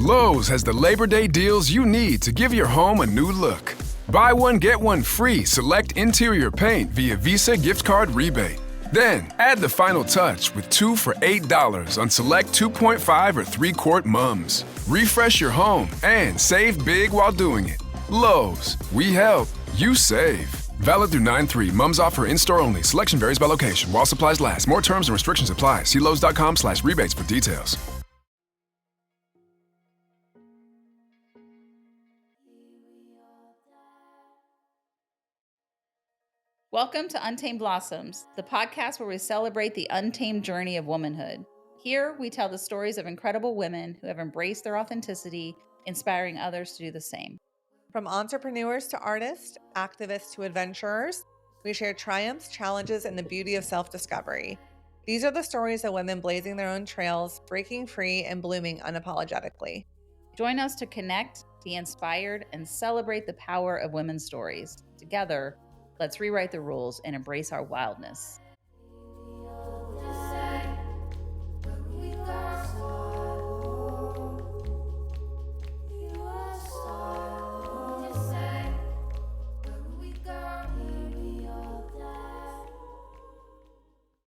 Lowe's has the Labor Day deals you need to give your home a new look. Buy one, get one free select interior paint via Visa gift card rebate. Then, add the final touch with 2 for $8 on select 2.5 or 3-quart mums. Refresh your home and save big while doing it. Lowe's, we help, you save. Valid through 9/3. Mums offer in-store only. Selection varies by location. While supplies last. More terms and restrictions apply. See Lowes.com/rebates for details. Welcome to Untamed Blossoms, the podcast where we celebrate the untamed journey of womanhood. Here, we tell the stories of incredible women who have embraced their authenticity, inspiring others to do the same. From entrepreneurs to artists, activists to adventurers, we share triumphs, challenges, and the beauty of self-discovery. These are the stories of women blazing their own trails, breaking free, and blooming unapologetically. Join us to connect, be inspired, and celebrate the power of women's stories. Together, let's rewrite the rules and embrace our wildness.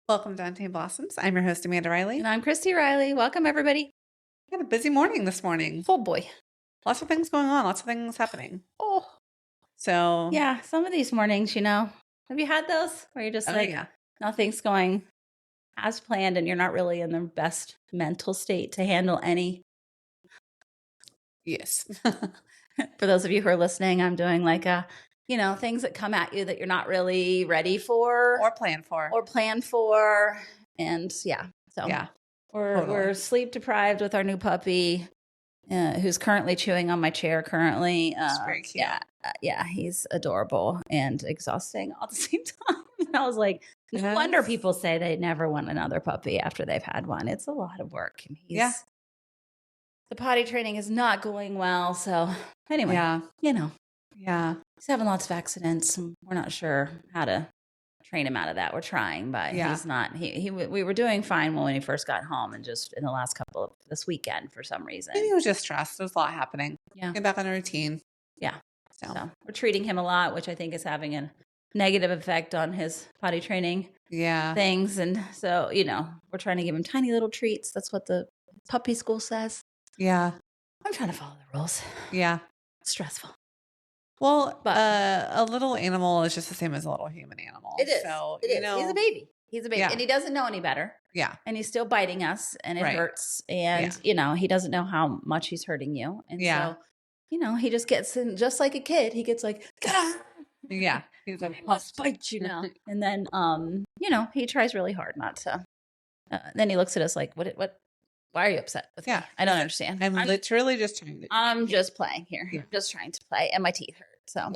Welcome to Untamed Blossoms. I'm your host, Amanda Riley. And I'm Christy Riley. Welcome, everybody. We had a busy morning this morning. Oh, boy. Lots of things going on. Lots of things happening. Oh. So. Yeah, some of these mornings, have you had those where you're just nothing's going as planned and you're not really in the best mental state to handle any? Yes. For those of you who are listening, I'm doing things that come at you that you're not really ready for. Or plan for. And yeah. So yeah, we're sleep deprived with our new puppy, who's currently chewing on my chair currently. It's very cute. Yeah, he's adorable and exhausting all at the same time. And I was like, no wonder people say they never want another puppy after they've had one. It's a lot of work. And the potty training is not going well. So anyway, he's having lots of accidents. And we're not sure how to train him out of that. We're trying, but he's not. We were doing fine when he first got home, and just in the last couple of this weekend for some reason. Maybe he was just stressed. There was a lot happening. Yeah. Get back on a routine. Yeah. So we're treating him a lot, which I think is having a negative effect on his potty training things. And so, we're trying to give him tiny little treats. That's what the puppy school says. Yeah. I'm trying to follow the rules. Yeah. It's stressful. Well, but a little animal is just the same as a little human animal. It is. So, He's a baby. And he doesn't know any better. Yeah. And he's still biting us, and it hurts. And, he doesn't know how much he's hurting you. And so, he just gets in, just like a kid. He gets like, yeah. He's like, I must bite you now. And then, he tries really hard not to. Then he looks at us like, what? Why are you upset with me? I don't understand. I'm literally just trying to. I'm just playing here. Yeah. Just trying to play, and my teeth hurt. So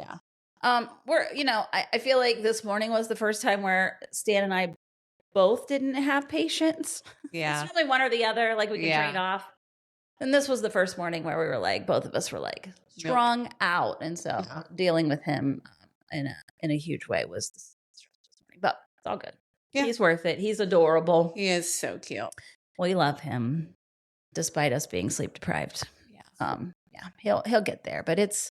I feel like this morning was the first time where Stan and I both didn't have patience. Yeah, it's really one or the other. Like we can trade off. And this was the first morning where we were like, both of us were like strung out, and so dealing with him in a huge way was stressful this morning. But it's all good. Yeah. He's worth it. He's adorable. He is so cute. We love him, despite us being sleep deprived. Yeah. He'll get there, but he's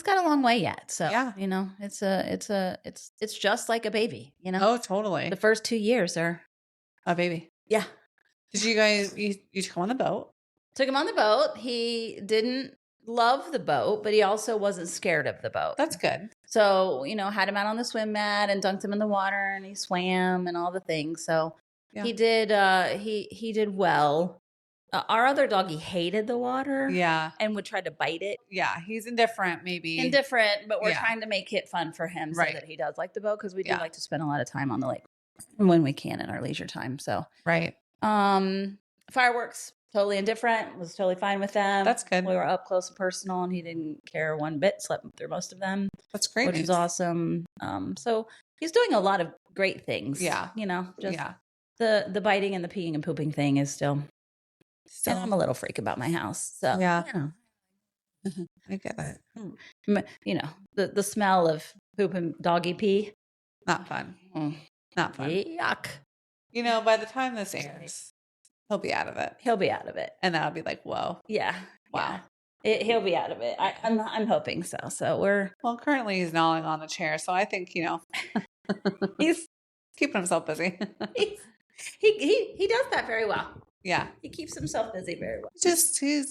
got a long way yet. So it's just like a baby. Oh, totally. The first 2 years are a baby. Yeah. Did you guys? You took him on the boat? Took him on the boat. He didn't love the boat, but he also wasn't scared of the boat. That's good. So had him out on the swim mat and dunked him in the water, and he swam and all the things. So. Yeah. He did. He did well. Our other doggy hated the water. Yeah, and would try to bite it. Yeah, he's indifferent, maybe but we're trying to make it fun for him so that he does like the boat, because we do like to spend a lot of time on the lake when we can in our leisure time. So fireworks, totally indifferent. Was totally fine with them. That's good. We were up close and personal, and he didn't care one bit. Slept through most of them. That's great, which is awesome. So he's doing a lot of great things. Yeah, The biting and the peeing and pooping thing is still and I'm a little freak about my house. So, I get it. The smell of poop and doggy pee. Not fun. Not fun. Yuck. By the time this airs, he'll be out of it. He'll be out of it. And that'll be like, whoa. Yeah. Wow. Yeah. He'll be out of it. I'm hoping so. So Well, currently he's gnawing on the chair. So I think, he's keeping himself busy. he does that very well. Yeah. He keeps himself busy very well. He's just a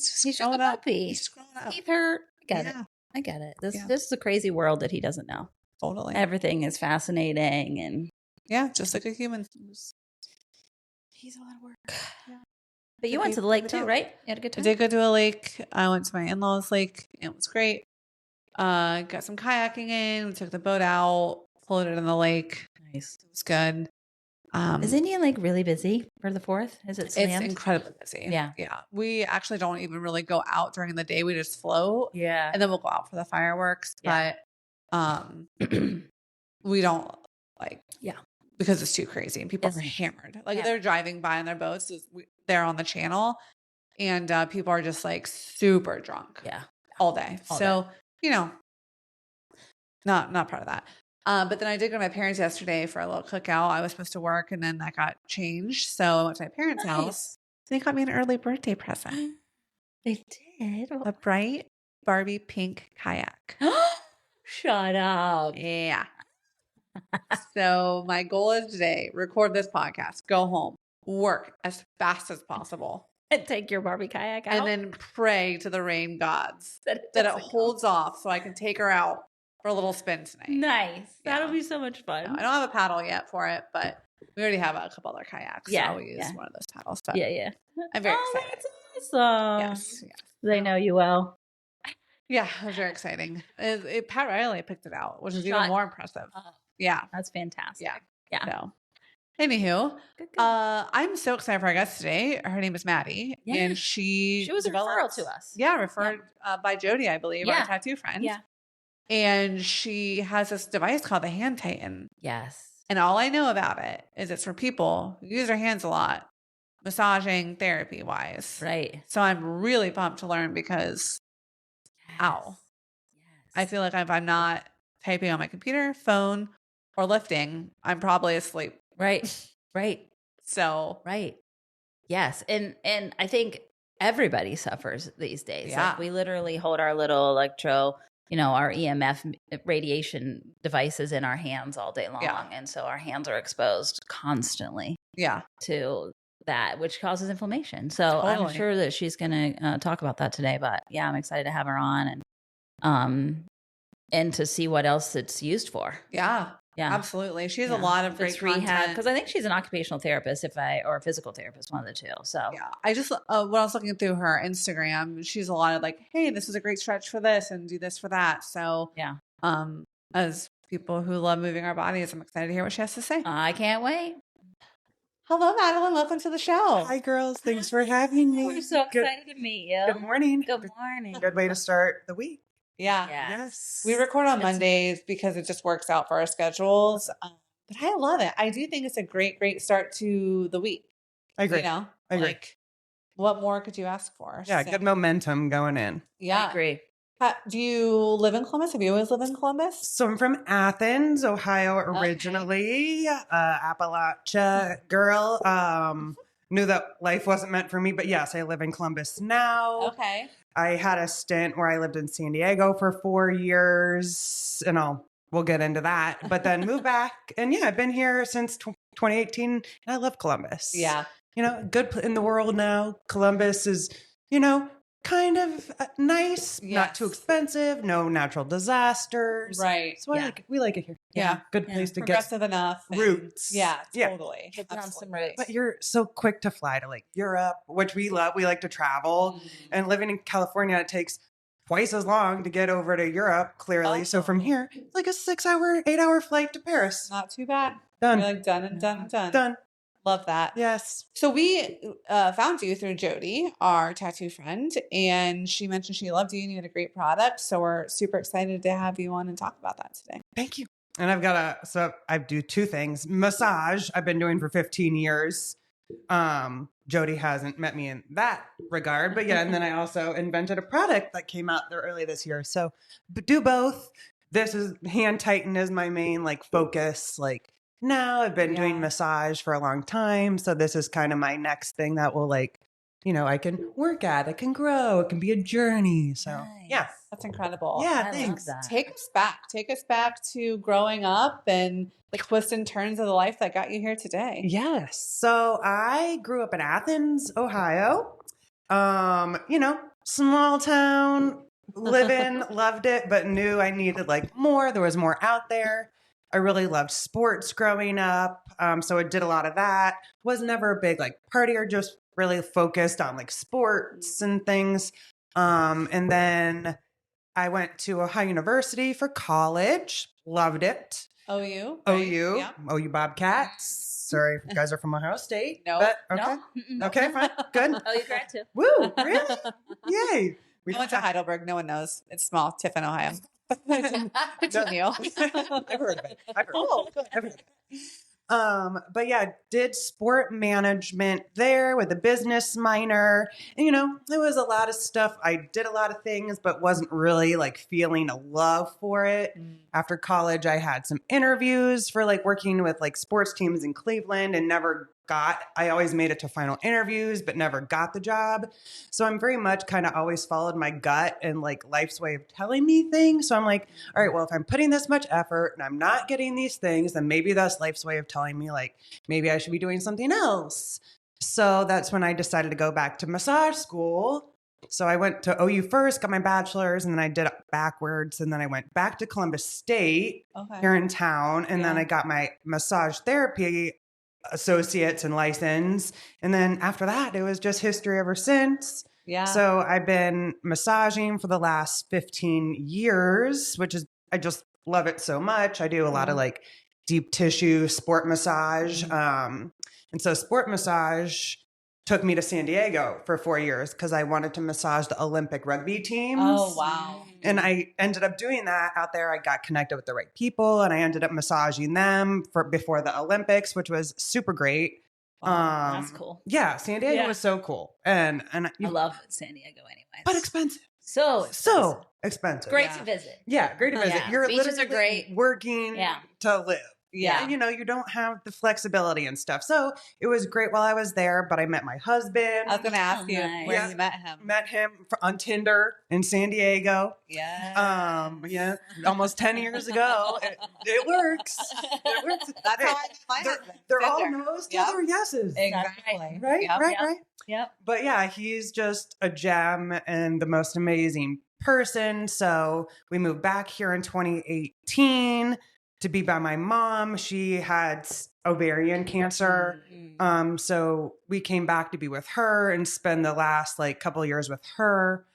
growing up. puppy. He's growing up. Keep her. I get it. This is a crazy world that he doesn't know. Totally. Everything is fascinating and just like a human. He's a lot of work. Yeah. But you went to the lake too, right? You had a good time? I did go to a lake. I went to my in-laws' lake. It was great. Got some kayaking in. We took the boat out, floated in the lake. Nice. It was good. Is Indian Lake really busy for the 4th? Is it slammed? It's incredibly busy. Yeah. Yeah. We actually don't even really go out during the day. We just float. Yeah. And then we'll go out for the fireworks. Yeah. But we don't because it's too crazy and people are It's- hammered. They're driving by on their boats. They're on the channel and people are just like super drunk. Yeah. All day. Not proud of that. But then I did go to my parents yesterday for a little cookout. I was supposed to work and then that got changed. So I went to my parents' house. They got me an early birthday present. They did? A bright Barbie pink kayak. Shut up. Yeah. So my goal is today, record this podcast, go home, work as fast as possible. And take your Barbie kayak out. And then pray to the rain gods that it doesn't holds off so I can take her out for a little spin tonight. Nice. That'll Yeah. be so much fun. No, I don't have a paddle yet for it, but we already have a couple other kayaks. Yeah, So I'll use one of those paddles. But Yeah. I'm very Oh, excited. that's awesome. Yes. They know you well. Yeah, it was very exciting. Pat Riley picked it out, which is even Shut more impressive. up. Yeah. That's fantastic. Yeah. So, anywho, Good. I'm so excited for our guest today. Her name is Maddie, Yeah. and she was a referral to us. Yeah, referred by Jody, I believe, Yeah. our tattoo friend. Yeah. And she has this device called the Hand Titan. Yes. And all I know about it is it's for people who use their hands a lot, massaging therapy wise. Right. So I'm really pumped to learn because, ow, I feel like if I'm not typing on my computer, phone, or lifting, I'm probably asleep. Right. So Right. Yes. And I think everybody suffers these days. Yeah. Like we literally hold our little our EMF radiation devices in our hands all day long. Yeah. And so our hands are exposed constantly yeah, to that, which causes inflammation. So I'm Totally. sure that she's going to talk about that today. But yeah, I'm excited to have her on and to see what else it's used for. yeah, Yeah. absolutely. She has a Yeah. lot of If great it's rehab, content. because I think she's an occupational therapist, or a physical therapist, one of the two. So Yeah, I just when I was looking through her Instagram, she's a lot of like, hey, this is a great stretch for this and do this for that. So yeah, as people who love moving our bodies, I'm excited to hear what she has to say. I can't wait. Hello, Madeline. Welcome to the show. Hi, girls. Thanks for having me. We're so Good- excited to meet you. Good morning. Good morning. Good way to start the week. Yeah. Yes. We record on It's- Mondays because it just works out for our schedules. But I love it. I do think it's a great, great start to the week. I agree. You know, I agree. like what more could you ask for? Yeah, So- good momentum going in. Yeah. I agree. Do you live in Columbus? Have you always lived in Columbus? So I'm from Athens, Ohio originally, Appalachia girl. Knew that life wasn't meant for me, but yes, I live in Columbus now. Okay. I had a stint where I lived in San Diego for 4 years, and we'll get into that, but then moved back. And yeah, I've been here since 2018, and I love Columbus. Yeah. Good in the world now. Columbus is, kind of nice, not too Yes. expensive, no natural disasters. Right. So we like it here. Yeah. Good Yeah. place to get Progressive enough. and- roots. Yeah, Yeah. totally. Get down some Absolutely. roots. But you're so quick to fly to like Europe, which we love. We like to travel. And living in California, it takes twice as long to get over to Europe, clearly. So from here, it's like a 6-hour, 8-hour flight to Paris. Not too bad. Done. You're like done and done and done. Done. Love that. Yes. So we found you through Jody, our tattoo friend, and she mentioned she loved you and you had a great product. So we're super excited to have you on and talk about that today. Thank you. And so I do 2 things. Massage, I've been doing for 15 years. Jody hasn't met me in that regard, but yeah. And then I also invented a product that came out there early this year. So do both. Hand Titan is my main focus, now. I've been doing Yeah. massage for a long time. So this is kind of my next thing that will like, you know, I can work at, it can grow, it can be a journey. So yeah. That's incredible. Yeah, I thanks. love that. Take us back to growing up and the twists and turns of the life that got you here today. Yes. So I grew up in Athens, Ohio. You know, small town, living, loved it, but knew I needed like more. There was more out there. I really loved sports growing up. So I did a lot of that. Was never a big like partier, just really focused on like sports and things. And then I went to Ohio University for college. Loved it. OU. OU. Yeah. OU Bobcats. Sorry if you guys are from Ohio State. No. But, okay. No? Mm-mm. Okay, fine. Good. Oh, you grad too. Woo, really? Yay. I went to Heidelberg. No one knows. It's small. Tiffin, Ohio. It's Neil. I've heard of it. I've heard of it. But yeah, did sport management there with a business minor. And, you know, there was a lot of stuff. I did a lot of things, but wasn't really like feeling a love for it. After college, I had some interviews for like working with like sports teams in Cleveland and I always made it to final interviews, but never got the job. So I'm very much kind of always followed my gut and like life's way of telling me things. So I'm like, all right, well, if I'm putting this much effort and I'm not getting these things, then maybe that's life's way of telling me like, maybe I should be doing something else. So that's when I decided to go back to massage school. So I went to OU first, got my bachelor's, and then I did it backwards. And then I went back to Columbus State here in town. And then I got my massage therapy associates and license. And then after that, it was just history ever since. Yeah. So I've been massaging for the last 15 years, which is, I just love it so much. I do a lot of like deep tissue sport massage. And so sport massage took me to San Diego for 4 years because I wanted to massage the Olympic rugby teams. Oh, wow. And I ended up doing that out there. I got connected with the right people and I ended up massaging them before the Olympics, which was super great. That's cool. Yeah, San Diego was so cool. And I love San Diego anyway. but expensive. So expensive. great to visit. Yeah, great to visit. Yeah. You're Beaches literally are great. working to live. Yeah. And, you know, you don't have the flexibility and stuff. So it was great while I was there, but I met my husband. I was going to ask you nice. where you met him. Met him on Tinder in San Diego. Yeah. Yeah, almost 10 years ago. It works. It works. That's how I met my husband. They're all Tinder. no's to Yep. their yeses. Exactly. Right, Yep. right. Yep. But yeah, he's just a gem and the most amazing person. So we moved back here in 2018 to be by my mom. She had ovarian cancer. So we came back to be with her and spend the last like couple of years with her,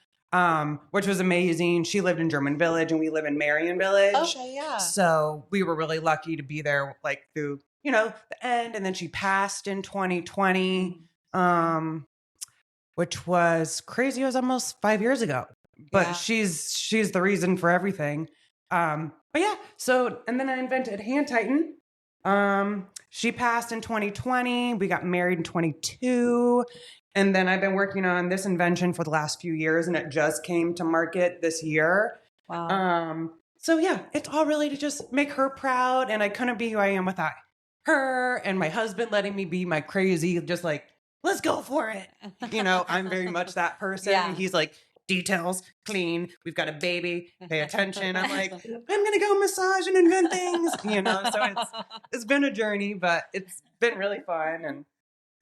which was amazing. She lived in German Village and we live in Marion Village. Okay, yeah. So we were really lucky to be there like through, you know, the end. And then she passed in 2020, which was crazy. It was almost 5 years ago, but she's the reason for everything. But yeah, so, and then I invented Hand Titan. She passed in 2020. We got married in 22. And then I've been working on this invention for the last few years and it just came to market this year. Wow. So yeah, it's all really to just make her proud. And I couldn't be who I am without her and my husband letting me be my crazy, just like, let's go for it. You know, I'm very much that person. Yeah. He's like, details, clean. We've got a baby. Pay attention. I'm like, I'm gonna go massage and invent things, you know. So it's been a journey, but it's been really fun. And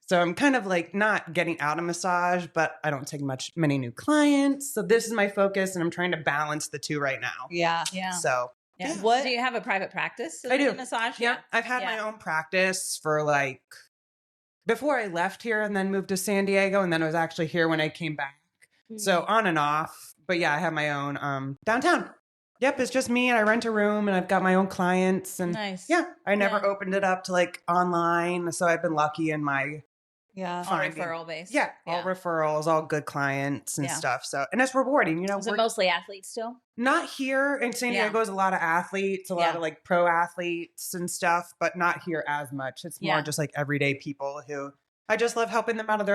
so I'm kind of like not getting out of massage, but I don't take many new clients. So this is my focus, and I'm trying to balance the two right now. Yeah. Yeah. So Yeah. What- Do you have a private practice? I do. in Massage. yeah, I've had my own practice for like before I left here, and then moved to San Diego, and then I was actually here when I came back. So on and off, but yeah, I have my own downtown. Yep, it's just me and I rent a room and I've got my own clients and Nice. yeah, I never opened it up to like online. So I've been lucky in my Yeah. All referral based. Yeah, all referrals, all good clients and Yeah. stuff. So, and it's rewarding, you know. Is it mostly athletes still? Not here in San Diego, is a lot of athletes, a lot of like pro athletes and stuff, but not here as much. It's more just like everyday people who I just love helping them out of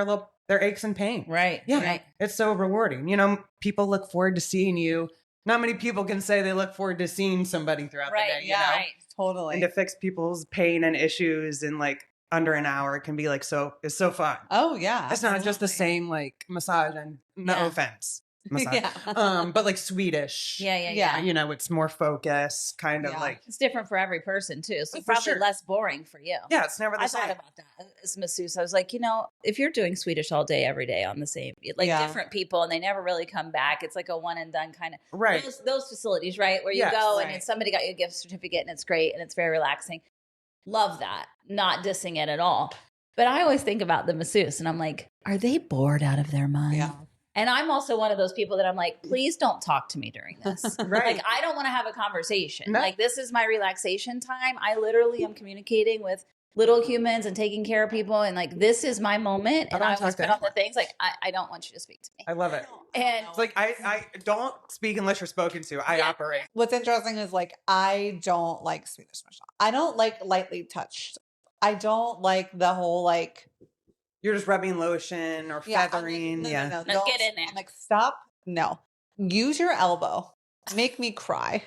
their aches and pain. Right. Yeah. Right. It's so rewarding. You know, people look forward to seeing you. Not many people can say they look forward to seeing somebody throughout the day. You know? Right. Totally. And to fix people's pain and issues in like under an hour can be like it's so fun. Oh yeah. It's not just the same like massage, and no offense. Massage. But like Swedish. Yeah. You know, it's more focused, kind of like it's different for every person too. So For probably sure. less boring for you. yeah, it's never the I same. thought about that as a masseuse. I was like, if you're doing Swedish all day, every day on the same, like different people, and they never really come back. It's like a one and done kind of Right. Those facilities, right, where you go and it's somebody got you a gift certificate and it's great and it's very relaxing. Love that. Not dissing it at all. But I always think about the masseuse, and I'm like, are they bored out of their mind? Yeah. And I'm also one of those people that I'm like, please don't talk to me during this. Right. Like, I don't want to have a conversation. No. Like, this is my relaxation time. I literally am communicating with little humans and taking care of people. And like, this is my moment. And I always put on the things like, I don't want you to speak to me. I love it. And It's like I don't speak unless you're spoken to. I operate. What's interesting is like I don't like Swedish massage. I don't like lightly touched. I don't like the whole like You're just rubbing lotion or feathering. No, Let's don't. get in there. I'm like, stop. No. Use your elbow. Make me cry.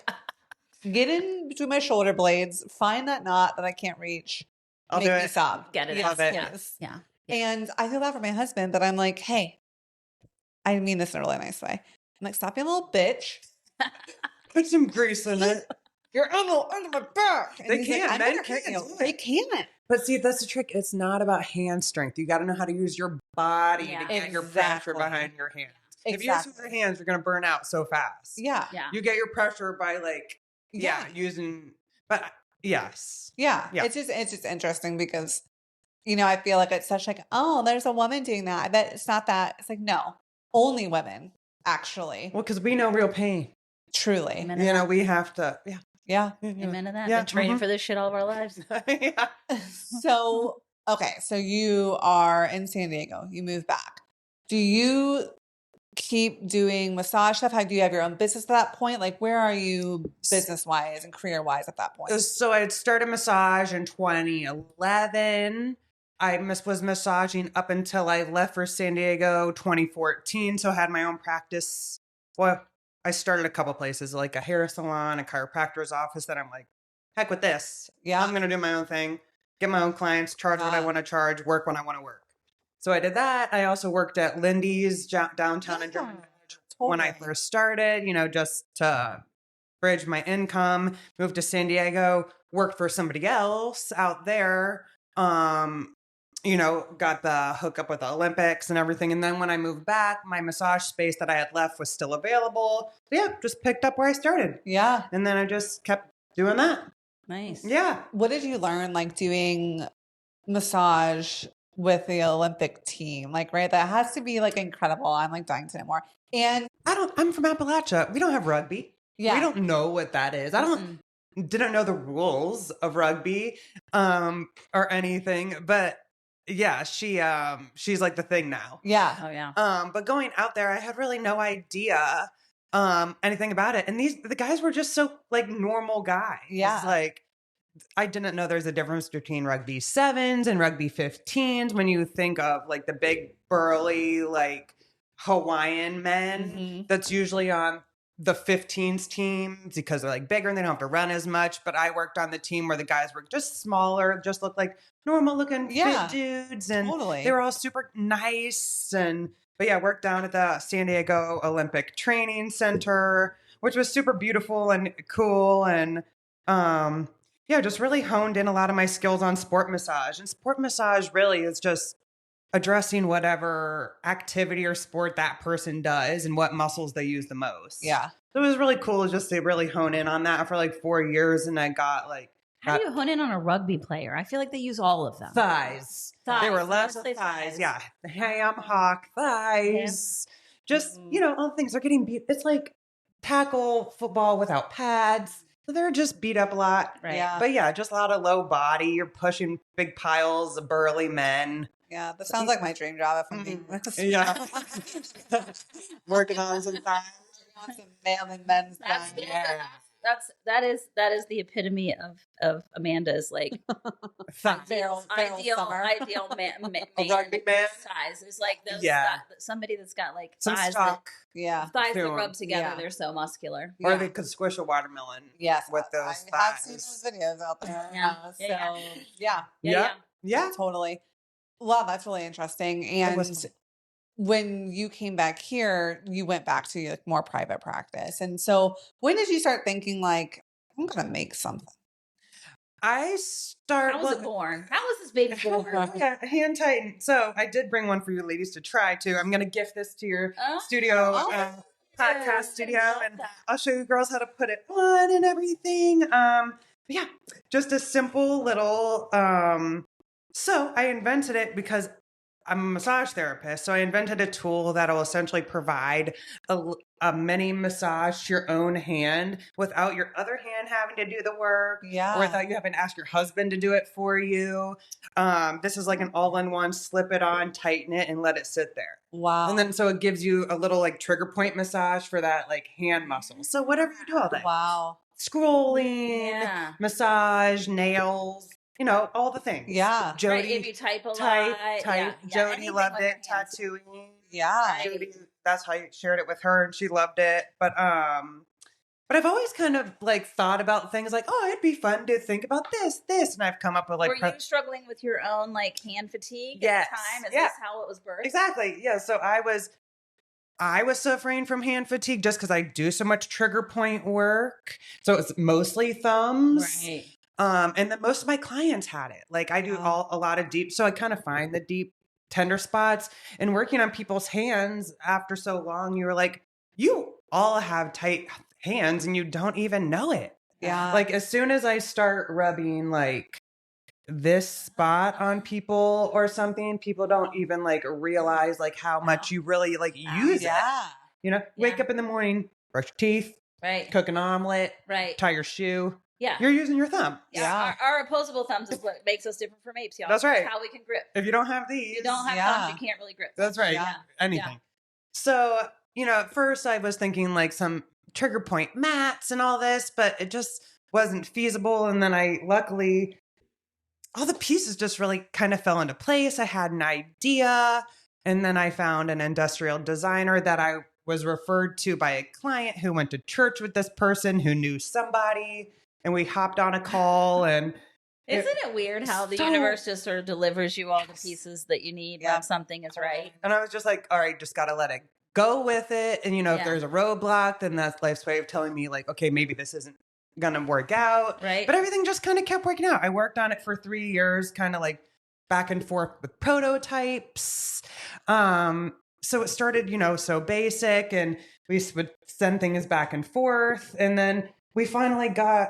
Get in between my shoulder blades. Find that knot that I can't reach. I'll Make do me it. sob. get it. Yes, Love it. yes. Yeah. And I feel bad for my husband, but I'm like, hey, I mean this in a really nice way. I'm like, stop being a little bitch. Put some grease in it. Your elbow under my back. And They he's like, can't. I'm Men gonna hurt can't you. do it. They can't. But see, that's the trick. It's not about hand strength. You got to know how to use your body Yeah. to get your pressure Exactly. behind your hand. If you use your hands, you're going to burn out so fast. Yeah. Yeah. You get your pressure by like, Yeah. using, but yes. Yeah. Yeah. It's just interesting because, I feel like it's such like, oh, there's a woman doing that. I bet it's not that. It's like, no, only women, actually. Well, because we know real pain. Truly. Amen to that. We have to, Yeah. Amen to that. Yeah, Been training mhm. for this shit all of our lives. yeah. So, okay. So you are in San Diego. You move back. Do you keep doing massage stuff? Do you have your own business at that point? Like, where are you business wise and career wise at that point? So I had started massage in 2011. I was massaging up until I left for San Diego 2014. So I had my own practice. Well, I started a couple places, like a hair salon, a chiropractor's office. Then I'm like, heck with this. Yeah. I'm going to do my own thing, get my own clients, charge what I want to charge, work when I want to work. So I did that. I also worked at Lindy's downtown in German when I first started, just to bridge my income, moved to San Diego, worked for somebody else out there. Got the hookup with the Olympics and everything. And then when I moved back, my massage space that I had left was still available. So yeah, just picked up where I started. Yeah. And then I just kept doing that. Nice. Yeah. What did you learn like doing massage with the Olympic team? Like, right? That has to be like incredible. I'm like dying to know more. And I'm from Appalachia. We don't have rugby. yeah. We don't know what that is. Didn't know the rules of rugby or anything. But yeah, she's like the thing now. Yeah. Oh yeah. But going out there, I had really no idea anything about it. And the guys were just so like normal guys. Yeah. Like I didn't know there's a difference between rugby 7s and rugby 15s when you think of like the big burly like Hawaiian men. Mm-hmm. That's usually on the 15s teams because they're like bigger and they don't have to run as much. But I worked on the team where the guys were just smaller, just looked like normal looking fit dudes. And Totally. they were all super nice. But yeah, worked down at the San Diego Olympic Training Center, which was super beautiful and cool. And just really honed in a lot of my skills on sport massage. And sport massage really is just addressing whatever activity or sport that person does and what muscles they use the most. Yeah. So it was really cool just to really hone in on that for like 4 years. And I got like How do you hone in on a rugby player? I feel like they use all of them. thighs. They were lots of mostly thighs. Yeah. Ham, hock, thighs. Just, all the things they're getting beat. It's like tackle football without pads. So they're just beat up a lot. Right. Yeah. But yeah, just a lot of low body. You're pushing big piles of burly men. Yeah. That sounds like my dream job if I'm being honest. Yeah. Working on some thighs. Some manly men's That's thighs. Yeah. that is the epitome of Amanda's like ideal man size. It's like those somebody that's got like some thighs stock. thighs that rub together. They're so muscular. Or they could squish a watermelon. Yes, with those thighs. I've seen those videos out there. Yeah, totally. Wow, that's really interesting. And when you came back here, you went back to like more private practice. And so when did you start thinking like, I'm going to make something? How was it born? How was this baby born? Hand tightened. So I did bring one for you ladies to try too. I'm going to gift this to your studio, podcast studio, and I'll show you girls how to put it on and everything. Yeah, just a simple little, so I invented it because I'm a massage therapist. So I invented a tool that will essentially provide a mini massage to your own hand without your other hand having to do the work. Yeah. Or without you having to ask your husband to do it for you. This is like an all-in-one, slip it on, tighten it, and let it sit there. Wow. And then so it gives you a little like trigger point massage for that like hand muscle. So whatever you do all day. Wow. Scrolling, massage, nails. You know, all the things. Yeah. Jody, right, if you type a lot. Jody loved it. Tattooing. Yeah. Jody, that's how I shared it with her, and she loved it. But I've always kind of like thought about things like, oh, it'd be fun to think about this, and I've come up with like. Were you struggling with your own like hand fatigue at the time? Is this how it was birthed? Exactly. Yeah. So I was suffering from hand fatigue just because I do so much trigger point work. So it's mostly thumbs. Right. And then most of my clients had it. Like I do a lot of deep, so I kind of find the deep tender spots, and working on people's hands after so long, you were like, you all have tight hands and you don't even know it. Yeah. Like as soon as I start rubbing like this spot on people or something, people don't even like realize like how much you really like use it. You know, wake up in the morning, brush your teeth, cook an omelet, tie your shoe. Yeah. You're using your thumb. Yeah. Our opposable thumbs is what makes us different from apes, y'all. That's right. It's how we can grip. If you don't have these. You don't have thumbs, you can't really grip. That's right. Yeah. Anything. Yeah. So, you know, at first I was thinking like some trigger point mats and all this, but it just wasn't feasible. And then luckily, all the pieces just really kind of fell into place. I had an idea, and then I found an industrial designer that I was referred to by a client who went to church with this person who knew somebody. And we hopped on a call, and isn't it weird how the universe just sort of delivers you all the pieces that you need when something is right? And I was just like, all right, just got to let it go with it. And, you know, if there's a roadblock, then that's life's way of telling me like, okay, maybe this isn't going to work out. Right. But everything just kind of kept working out. I worked on it for 3 years, kind of like back and forth with prototypes. So it started, you know, so basic, and we would send things back and forth. And then we finally got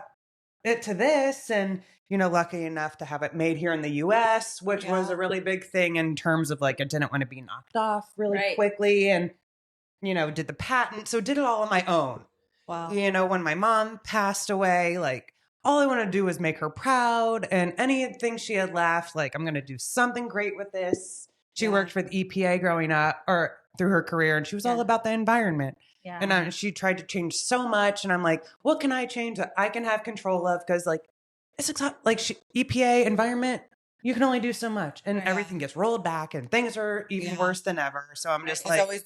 it to this, and, you know, lucky enough to have it made here in the US, which was a really big thing in terms of like, I didn't want to be knocked off really quickly, and, you know, did the patent. So did it all on my own. Wow. You know, when my mom passed away, like all I want to do was make her proud, and anything she had left, like, I'm going to do something great with this. She worked for the EPA growing up or through her career, and she was all about the environment. Yeah. And she tried to change so much. And I'm like, what can I change that I can have control of? Because like, it's like EPA environment, you can only do so much. And everything gets rolled back, and things are even worse than ever. So I'm just like. It's always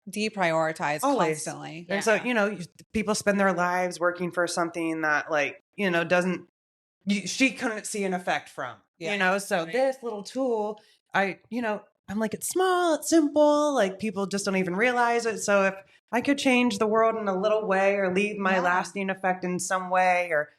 deprioritized constantly. And so, you know, people spend their lives working for something that like, you know, she couldn't see an effect from, you know? So this little tool, I'm like, it's small, it's simple, like people just don't even realize it. So if I could change the world in a little way or leave my lasting effect in some way, or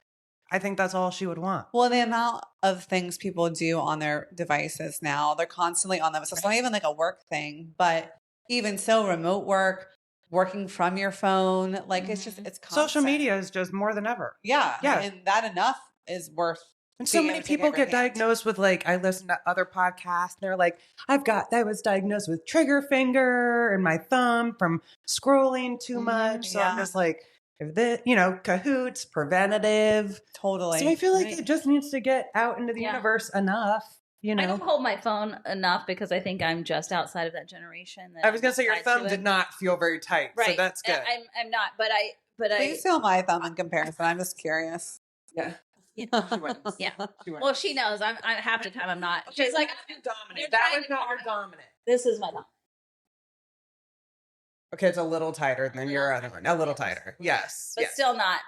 I think that's all she would want. Well, the amount of things people do on their devices now, they're constantly on them. So it's not even like a work thing, but even so, remote work, working from your phone, like it's constant. Social media is just more than ever. Yeah. And that enough is worth. And so many people get diagnosed with like, I listen to other podcasts, and they're like, I was diagnosed with trigger finger and my thumb from scrolling too much. So I'm just like, cahoots, preventative. Totally. So I feel like it just needs to get out into the universe enough. You know, I don't hold my phone enough because I think I'm just outside of that generation. I was going to say your thumb did not feel very tight. Right. So that's good. I'm not, but but Please feel my thumb in comparison. I'm just curious. Yeah. Yeah. Well, she knows. I'm half the time I'm not. She's like, dominant. That was not your dominant. this is my thumb. Okay, it's a little tighter than your other one. A little tighter. Yes. But still not.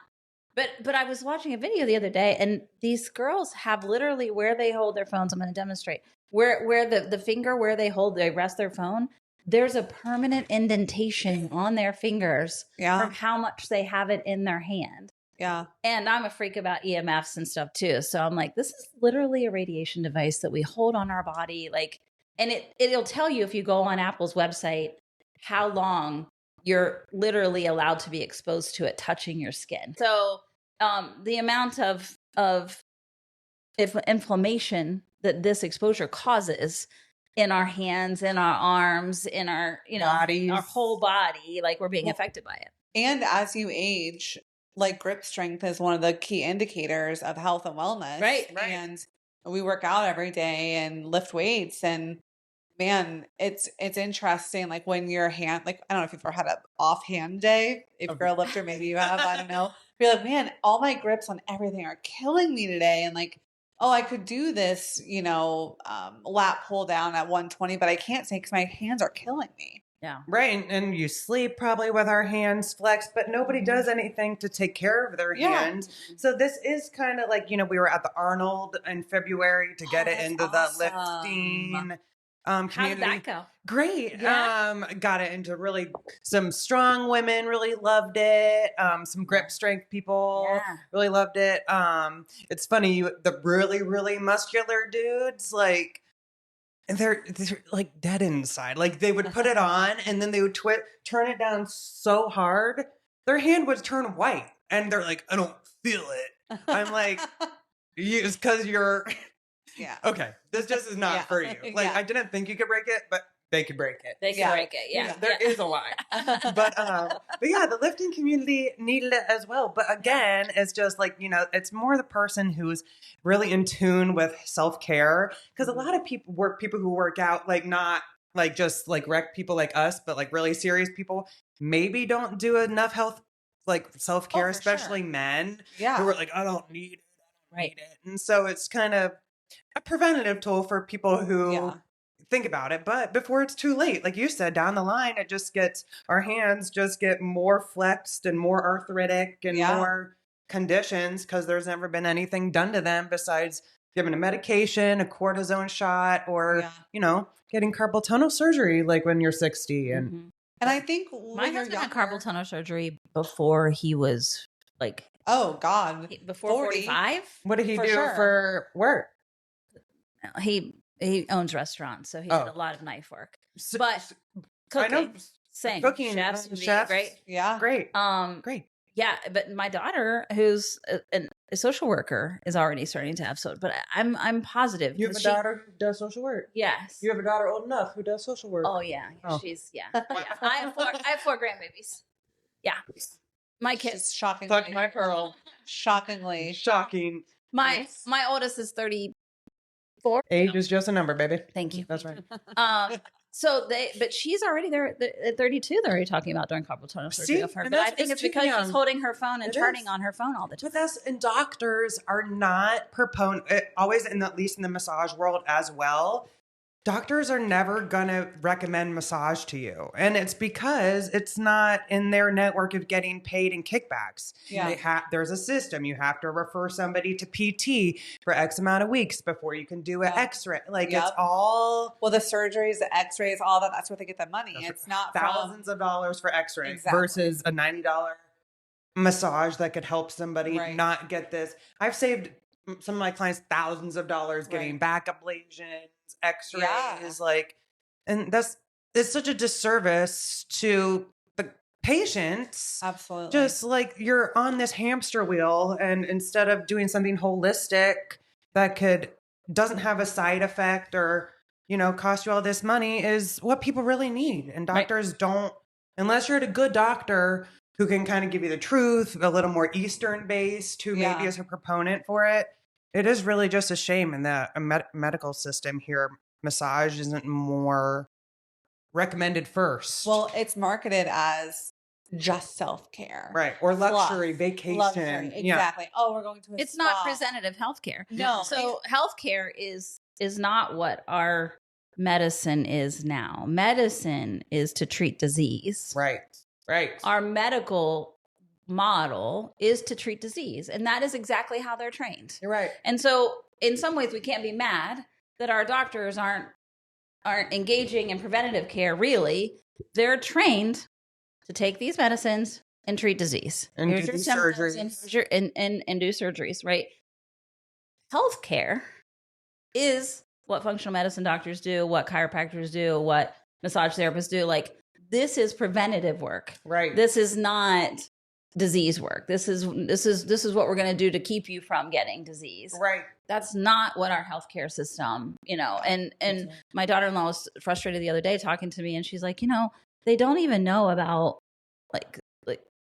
But I was watching a video the other day, and these girls have literally where they hold their phones. I'm going to demonstrate where the finger where they rest their phone. There's a permanent indentation on their fingers from how much they have it in their hand. Yeah. And I'm a freak about EMFs and stuff too. So I'm like, this is literally a radiation device that we hold on our body. Like, and it'll tell you if you go on Apple's website how long you're literally allowed to be exposed to it touching your skin. So the amount of inflammation that this exposure causes in our hands, in our arms, in our, bodies, our whole body, like we're being affected by it. And as you age, like grip strength is one of the key indicators of health and wellness. Right. And we work out every day and lift weights, and man, it's interesting. Like when your hand, like, I don't know if you've ever had an offhand day. If you're a lifter, maybe you have, I don't know. You're like, man, all my grips on everything are killing me today. And like, oh, I could do this, lat pull down at 120, but I can't say because my hands are killing me. Yeah. Right. And you sleep probably with our hands flexed, but nobody does anything to take care of their hands. So this is kind of like, we were at the Arnold in February to get it into the lifting community. How did that go? Great. Yeah. Got it into really some strong women really loved it. Some grip strength people really loved it. It's funny, the really, really muscular dudes, like, and they're like dead inside. Like they would put it on and then they would turn it down so hard, their hand would turn white. And they're like, I don't feel it. I'm like, it's because you're okay. This just is not for you. Like I didn't think you could break it, but they could break it. They can break it. Yeah. There is a line. But yeah, the lifting community needed it as well. But again, it's just like, it's more the person who's really in tune with self-care. Because a lot of people who work out, like not like just like rec people like us, but like really serious people, maybe don't do enough health, like self-care, especially men who are like, I don't need it. Right. And so it's kind of a preventative tool for people who think about it, but before it's too late, like you said, down the line, our hands just get more flexed and more arthritic and more conditions because there's never been anything done to them besides giving a medication, a cortisone shot, or, getting carpal tunnel surgery like when you're 60. And I think my husband had carpal tunnel surgery before he was like, oh God, before 45. What did he do for work? He owns restaurants, so he did a lot of knife work. But cooking, I know, same cooking, chefs, great. Yeah, great. Great. Yeah, but my daughter, who's a social worker, is already starting to have but I'm positive. You have a daughter who does social work? Yes. You have a daughter old enough who does social work? Oh yeah, she's I have 4 grandbabies. Yeah, my kids. Shockingly, fuck my pearl. Shockingly, Shocking. My oldest is 34. Age is just a number, baby. Thank you. That's right. But she's already there at 32. They're already talking about doing carpal tunnel surgery of her. But I think it's because she's holding her phone and turning on her phone all the time. With us, and doctors are not always at least in the massage world as well. Doctors are never going to recommend massage to you. And it's because it's not in their network of getting paid in kickbacks. Yeah. There's a system. You have to refer somebody to PT for X amount of weeks before you can do an X-ray. Like it's all... Well, the surgeries, the X-rays, all that, that's where they get the money. It's not thousands of dollars for X-rays versus a $90 massage that could help somebody not get this. I've saved some of my clients thousands of dollars getting back ablations, X-rays, and it's such a disservice to the patients. Absolutely. Just like you're on this hamster wheel, and instead of doing something holistic that doesn't have a side effect or, cost you all this money is what people really need. And doctors don't, unless you're at a good doctor who can kind of give you the truth, a little more Eastern based, who maybe is a proponent for it. It is really just a shame in the medical system here. Massage isn't more recommended first. Well, it's marketed as just self-care. Right. Or luxury, Fluff, vacation. luxury. Exactly. Oh, we're going to a It's spa. not preventative healthcare. No. So healthcare is not what our medicine is now. Medicine is to treat disease. Right. Right. Our medical model is to treat disease, and that is exactly how they're trained. You're right. And so in some ways we can't be mad that our doctors aren't engaging in preventative care. Really, they're trained to take these medicines and treat disease. And Here's do your these symptoms surgeries. and do surgeries, right? Healthcare is what functional medicine doctors do, what chiropractors do, what massage therapists do. Like, this is preventative work. Right. This is not disease work. This is what we're going to do to keep you from getting disease. Right. That's not what our healthcare system, and my daughter-in-law was frustrated the other day talking to me, and she's like, they don't even know about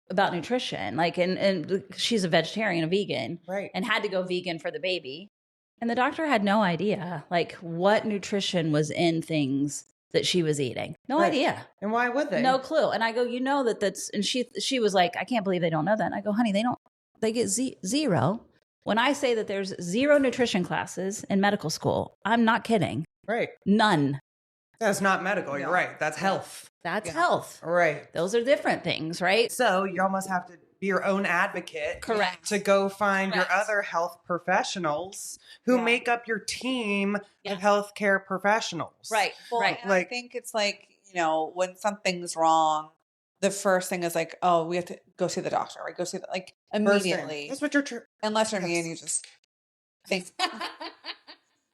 about nutrition. Like, and she's a vegetarian, a vegan, Right. and had to go vegan for the baby. And the doctor had no idea like what nutrition was in things that she was eating. No Right. idea. And why would they? No clue. And I go, that's, and she was like, I can't believe they don't know that. And I go, honey, they get zero. When I say that there's 0 nutrition classes in medical school, I'm not kidding. Right. None. That's not medical. You're right. That's health. That's health. Right. Those are different things, right? So you almost have to be your own advocate. Correct. To go find Correct. your other health professionals who make up your team Yeah. of healthcare professionals. Right. Well, right. and I think it's like, when something's wrong, the first thing is like, oh, we have to go see the doctor, right? Go see like First thing. immediately. That's what you're Unless you're me and you just think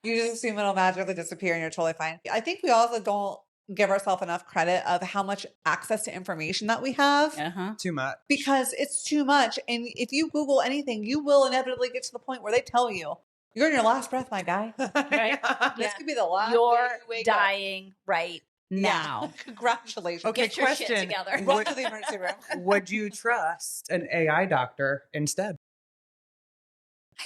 you just assume it'll magically disappear and you're totally fine. I think we also don't give ourselves enough credit of how much access to information that we have Uh-huh. too much. because it's too much. And if you Google anything, you will inevitably get to the point where they tell you you're in your last breath, my guy. Right. This could be the last. You're day you wake up. dying right now. Yeah. Congratulations. Okay, Get your shit question. together. Run to the emergency room. Would you trust an AI doctor instead?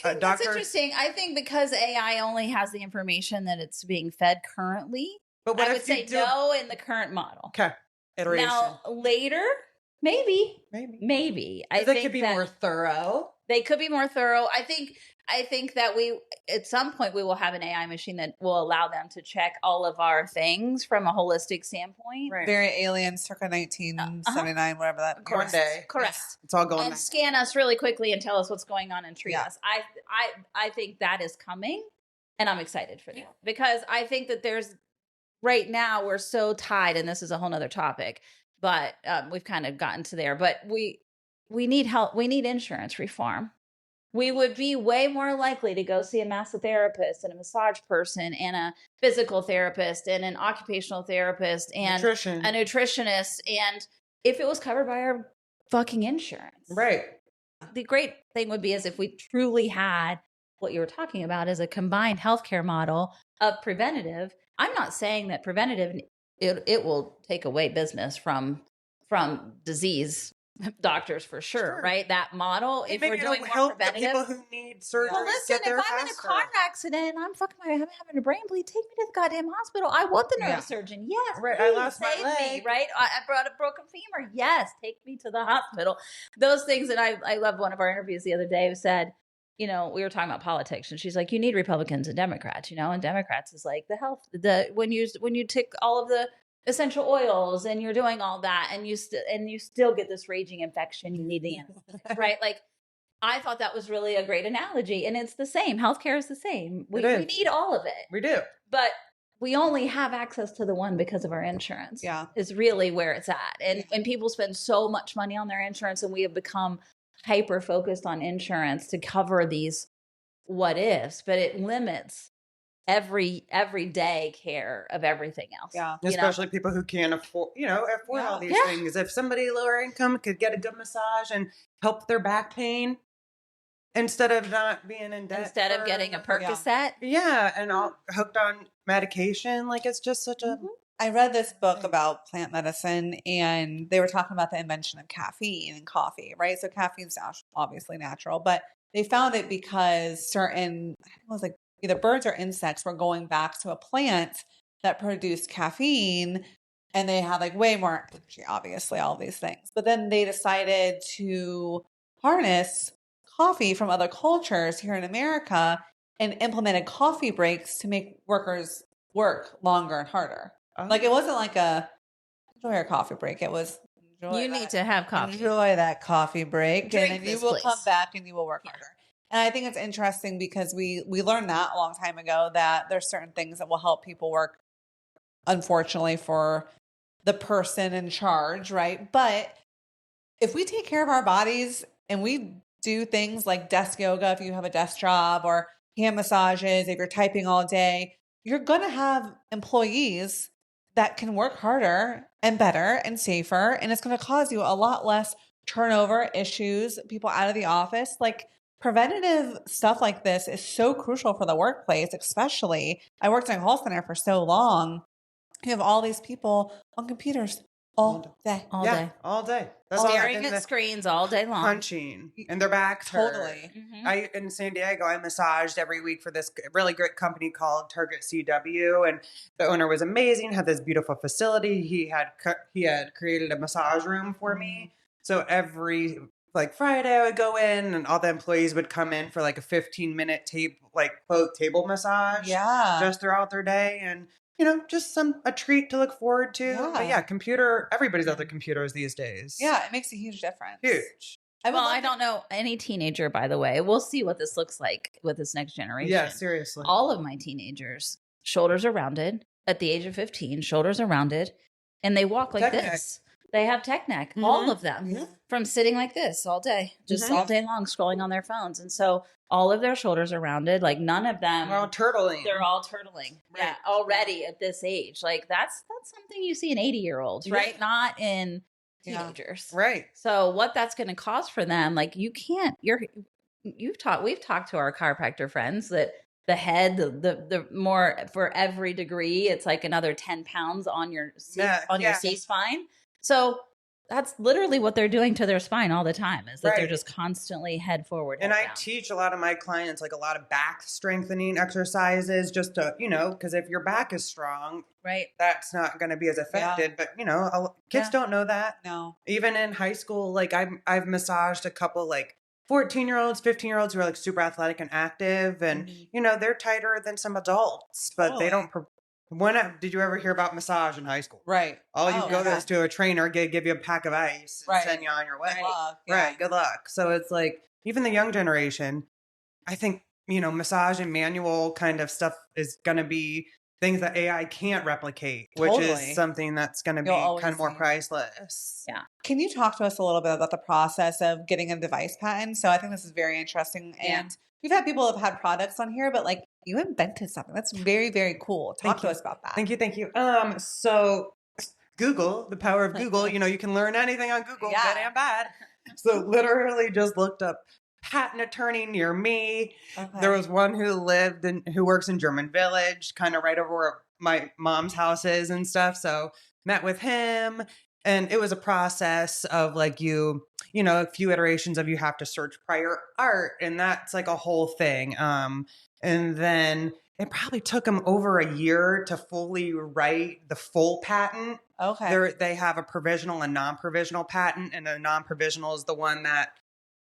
A That's doctor, interesting. I think because AI only has the information that it's being fed currently, but what I if would say you do? no in the current model. Okay, iteration. Now, later, maybe. Maybe I they think could be that more thorough. they could be more thorough. I think that we, at some point, we will have an AI machine that will allow them to check all of our things from a holistic standpoint. Right. Very alien, circa 1979, whatever that. One is. day. Correct. It's all going And back. scan us really quickly and tell us what's going on and treat Yeah. us. I think that is coming, and I'm excited for that because I think that there's right now we're so tied, and this is a whole nother topic, but we've kind of gotten to there. But we need help. We need insurance reform. We would be way more likely to go see a massotherapist and a massage person and a physical therapist and an occupational therapist and Nutrition. a nutritionist, and if it was covered by our fucking insurance. Right. The great thing would be is if we truly had what you were talking about as a combined healthcare model of preventative. I'm not saying that preventative, it will take away business from disease doctors for sure, right? That model, if we're doing more help the preventative. people who need surgery. Well, listen, if I'm in a car accident and I'm having a brain bleed, take me to the goddamn hospital. I want the neurosurgeon. Yes. Right, I please, lost my save leg. me, right? I brought a broken femur. Yes. Take me to the hospital. Those things. And I love one of our interviews the other day who said, we were talking about politics and she's like, you need Republicans and Democrats, and Democrats is like the health, when you take all of the essential oils and you're doing all that and you still get this raging infection, you need the anesthetic, right? Like, I thought that was really a great analogy, and it's the same. Healthcare is the same. We need all of it. We do. But we only have access to the one because of our insurance. Yeah. Is really where it's at. And people spend so much money on their insurance, and we have become hyper focused on insurance to cover these what ifs, but it limits everyday care of everything else. Yeah. Especially people who can't afford all these things. If somebody lower income could get a good massage and help their back pain instead of not being in debt. Instead of getting a Percocet. Yeah. And all hooked on medication. Like, it's just such a... I read this book about plant medicine, and they were talking about the invention of caffeine in coffee, right? So caffeine's obviously natural, but they found it because certain, I think it was like either birds or insects were going back to a plant that produced caffeine and they had like way more energy, obviously, all these things. But then they decided to harness coffee from other cultures here in America and implemented coffee breaks to make workers work longer and harder. Oh. Like it wasn't like a enjoy your coffee break. It was You need to have coffee. enjoy that coffee break, Drink and then you this, will please. come back and you will work harder. And I think it's interesting because we learned that a long time ago that there's certain things that will help people work, unfortunately, for the person in charge, right? But if we take care of our bodies and we do things like desk yoga, if you have a desk job, or hand massages, if you're typing all day, you're going to have employees that can work harder and better and safer. And it's going to cause you a lot less turnover issues, people out of the office. Like preventative stuff like this is so crucial for the workplace, especially. I worked in a call center for so long. You have all these people on computers all day. All day. All day. Staring at screens all day long. Punching. And their back hurt. Totally. Mhm. In San Diego, I massaged every week for this really great company called Target CW, and the owner was amazing. Had this beautiful facility. He had created a massage room for me. So every like Friday, I would go in, and all the employees would come in for like a 15-minute table massage. Yeah. Just throughout their day, and just a treat to look forward to. Yeah. But yeah, everybody's at their computers these days. Yeah, it makes a huge difference. Huge. I don't know any teenager, by the way. We'll see what this looks like with this next generation. Yeah, seriously. All of my teenagers, shoulders are rounded at the age of 15, shoulders are rounded, and they walk like Tech this. They have tech neck, all of them, Yeah. from sitting like this all day, just all day long, scrolling on their phones. And so all of their shoulders are rounded. Like none of them. We're all turtling. They're all turtling. Right. Yeah, already at this age. Like that's something you see in 80-year-olds, right? Not in teenagers. Right. So what that's going to cause for them, like we've talked to our chiropractor friends that the head, the more for every degree, it's like another 10 pounds on your your C-spine. So that's literally what they're doing to their spine all the time, is that they're just constantly head forward. And I teach a lot of my clients like a lot of back strengthening exercises just to, because if your back is strong, right, that's not going to be as affected. But, kids don't know that. No. Even in high school, like I've massaged a couple like 14-year-olds, 15-year-olds who are like super athletic and active, and, they're tighter than some adults, but they don't. Did you ever hear about massage in high school? Right. All you go is to a trainer, give you a pack of ice, and send you on your way. Good luck. Right. Good luck. So it's like, even the young generation, I think, massage and manual kind of stuff is going to be things that AI can't replicate, which is something that's going to be kind of more priceless. Yeah. Can you talk to us a little bit about the process of getting a device patent? So I think this is very interesting. And we've had people who have had products on here, but like you invented something. That's very, very cool. Talk to us about that. Thank you. So Google, the power of Google, you can learn anything on Google, good and bad. So literally just looked up patent attorney near me. Okay. There was one who works in German Village, kind of right over where my mom's house is and stuff. So met with him, and it was a process of like a few iterations of you have to search prior art, and that's like a whole thing. And then it probably took them over a year to fully write the full patent. Okay. They have a provisional and non-provisional patent, and a non-provisional is the one that,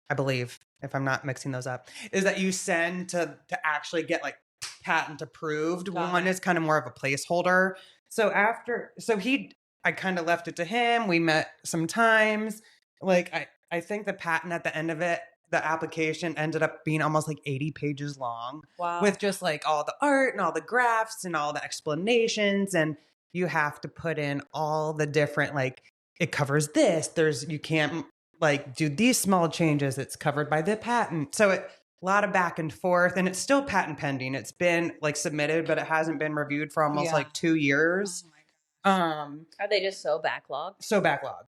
I believe, if I'm not mixing those up, is that you send to actually get like patent approved. One is kind of more of a placeholder. So I kind of left it to him. We met sometimes. Like I think the patent at the end of it, the application ended up being almost like 80 pages long. Wow. With just like all the art and all the graphs and all the explanations. And you have to put in all the different, like, it covers this. You can't like do these small changes. It's covered by the patent. So a lot of back and forth, and it's still patent pending. It's been like submitted, but it hasn't been reviewed for almost like 2 years. Oh my gosh. Are they just so backlogged? So backlogged.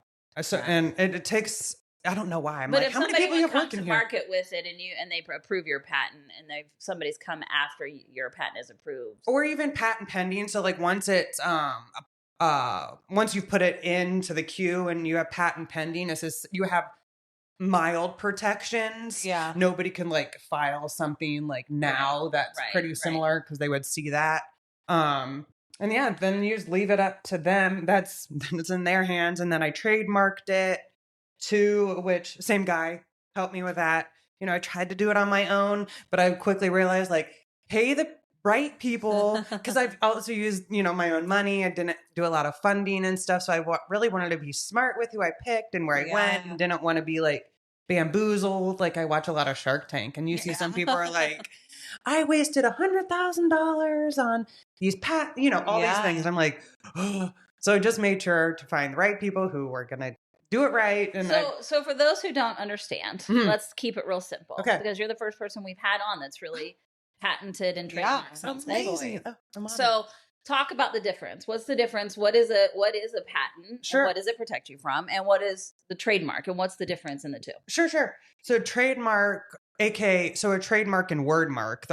And it takes, I don't know why. But like, if how many somebody people you would have come working to here? market with it and they approve your patent, and somebody's come after your patent is approved, or even patent pending. So like once it's once you put it into the queue and you have patent pending, you have mild protections. Yeah. Nobody can like file something like now that's pretty similar because they would see that. And yeah, then you just leave it up to them. It's in their hands. And then I trademarked it to which same guy helped me with that. You know, I tried to do it on my own, but I quickly realized like, pay the right people, because I've also used, you know, my own money. I didn't do a lot of funding and stuff. So I really wanted to be smart with who I picked and where I went, and didn't want to be like bamboozled. Like I watch a lot of Shark Tank, and you see some people are like, I wasted $100,000 on these all these things. I'm like, oh. So I just made sure to find the right people who were going to do it right. And so for those who don't understand, let's keep it real simple. Okay. Because you're the first person we've had on that's really patented and trademarked. Sounds amazing. So talk about the difference. What's the difference? What is a patent? Sure. And what does it protect you from? And what is the trademark? And what's the difference in the two? Sure. So trademark, so a trademark and word mark,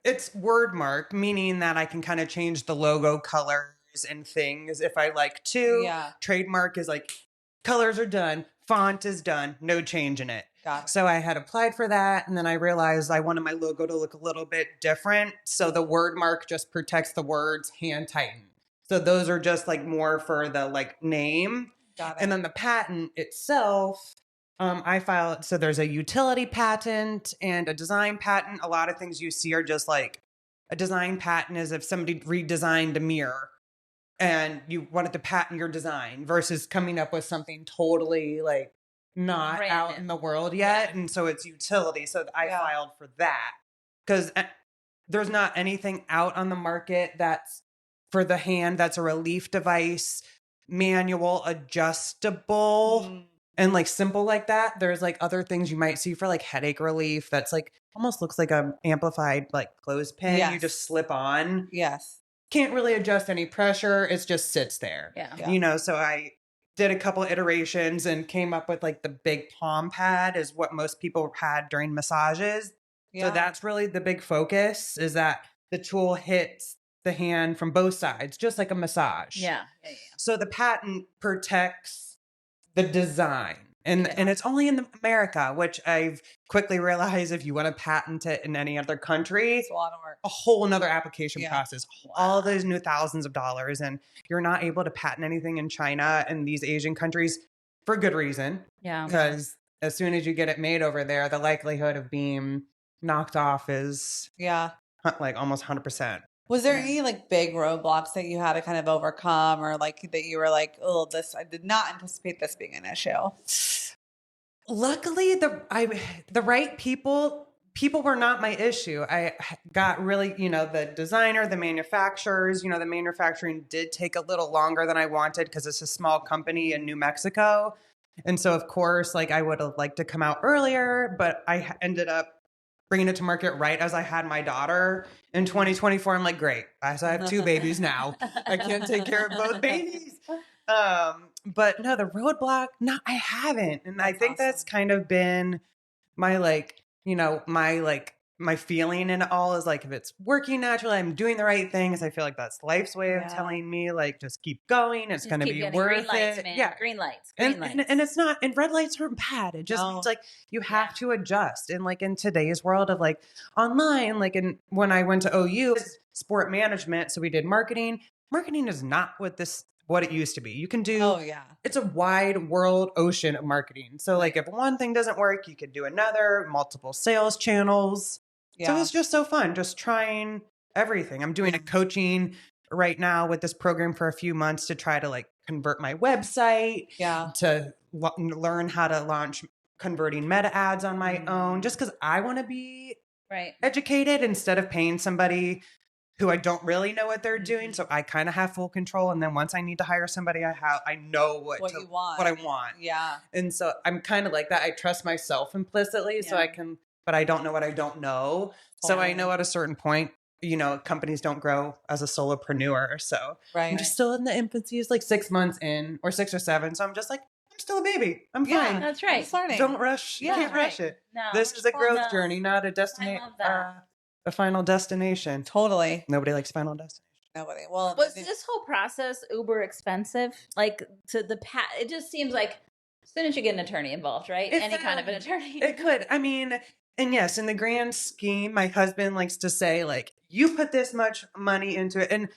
it's word mark, meaning that I can kind of change the logo colors and things if I like to. Yeah. Trademark is like colors are done, font is done, no change in it. Got it. So I had applied for that, and then I realized I wanted my logo to look a little bit different. So the word mark just protects the words hand tighten. So those are just like more for the like name. Got it. And then the patent itself, I filed. So there's a utility patent and a design patent. A lot of things you see are just like a design patent is if somebody redesigned a mirror and you wanted to patent your design versus coming up with something totally like not Brand out new. in the world yet. And so it's utility. So I filed for that because there's not anything out on the market that's for the hand. That's a relief device, manual, adjustable, and like simple like that. There's like other things you might see for like headache relief. That's like almost looks like a amplified like clothespin. Yes. You just slip on. Yes. Can't really adjust any pressure. It just sits there. Yeah. You know, so I did a couple iterations and came up with like the big palm pad is what most people had during massages. Yeah. So that's really the big focus is that the tool hits the hand from both sides, just like a massage. Yeah. So the patent protects the design. And it's only in America, which I've quickly realized if you want to patent it in any other country, It's a lot of work. a whole nother application process, Wow. all those new thousands of dollars. And you're not able to patent anything in China and these Asian countries for good reason. Yeah. Because as soon as you get it made over there, the likelihood of being knocked off is like almost 100%. Was there any like big roadblocks that you had to kind of overcome or like that you were like, oh, I did not anticipate this being an issue? Luckily, the right people were not my issue. I got really, the designer, the manufacturers, the manufacturing did take a little longer than I wanted because it's a small company in New Mexico. And so, of course, like I would have liked to come out earlier, but I ended up bringing it to market right as I had my daughter in 2024. I'm like, great. I have 2 babies now. I can't take care of both babies. But no, the roadblock, no, I haven't. And I think awesome. that's kind of been my my feeling in it all is like, if it's working naturally, I'm doing the right things. I feel like that's life's way of telling me, like, just keep going. It's going to be worth it. Man. Yeah. Green lights. And it's not, and red lights aren't bad. It just means like you have to adjust. And like in today's world of like online, like when I went to OU, sport management. So we did marketing. Marketing is not what it used to be. You can do, it's a wide world ocean of marketing. So like if one thing doesn't work, you could do another, multiple sales channels. Yeah. So it's just so fun, just trying everything. I'm doing a coaching right now with this program for a few months to try to like convert my website, to learn how to launch converting meta ads on my own, just because I want to be educated instead of paying somebody who I don't really know what they're doing. So I kind of have full control. And then once I need to hire somebody, I know what I want. Yeah. And so I'm kind of like that. I trust myself implicitly so I can, but I don't know what I don't know. So I know at a certain point, companies don't grow as a solopreneur. So I'm just still in the infancy. It's like 6 months in or 6 or 7. So I'm just like, I'm still a baby. I'm fine. That's right. Don't rush. You can't rush it. No, this is a growth journey, not a destination. A final destination. Totally. Nobody likes final destination. Nobody. Well, was this whole process uber expensive? Like it just seems like as soon as you get an attorney involved, right? Any kind of an attorney. It could. I mean, And yes, in the grand scheme, my husband likes to say, like, you put this much money into it. And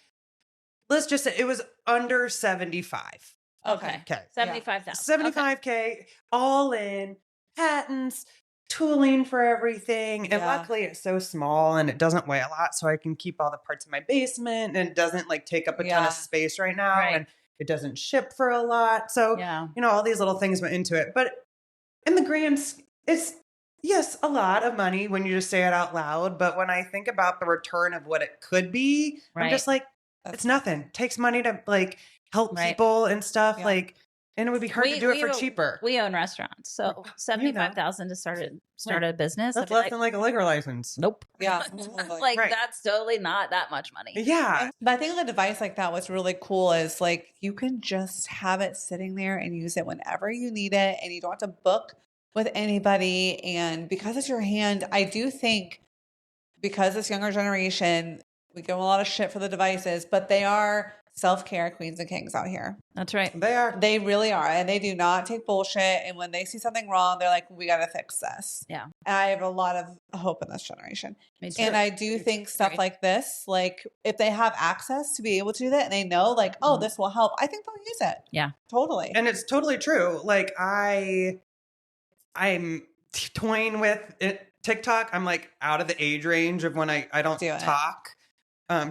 let's just say it was under 75. Okay. 75,000. 75K, all in, patents, tooling for everything. And luckily it's so small and it doesn't weigh a lot. So I can keep all the parts in my basement and it doesn't like take up a ton of space right now. Right. And it doesn't ship for a lot. So, you know, all these little things went into it. But in the grand, it's, yes, a lot of money when you just say it out loud. But when I think about the return of what it could be, I'm just like, it's nothing. It takes money to like help people and stuff. Like, and it would be hard to do it for cheaper. We own restaurants. So 75,000 to start a business. That's less than like a liquor license. Nope. Yeah. Like that's totally not that much money. Yeah. But I think the device like that, what's really cool is like you can just have it sitting there and use it whenever you need it. And you don't have to book with anybody. And because it's your hand, I do think because this younger generation, we give them a lot of shit for the devices, but they are self-care queens and kings out here. That's right. They are. They really are. And they do not take bullshit. And when they see something wrong, they're like, we got to fix this. Yeah. And I have a lot of hope in this generation. Me too. And I do think stuff like this, like if they have access to be able to do that and they know like, oh, this will help, I think they'll use it. Yeah. Totally. And it's totally true. Like I'm toying with it, TikTok. I'm like out of the age range of when I don't talk.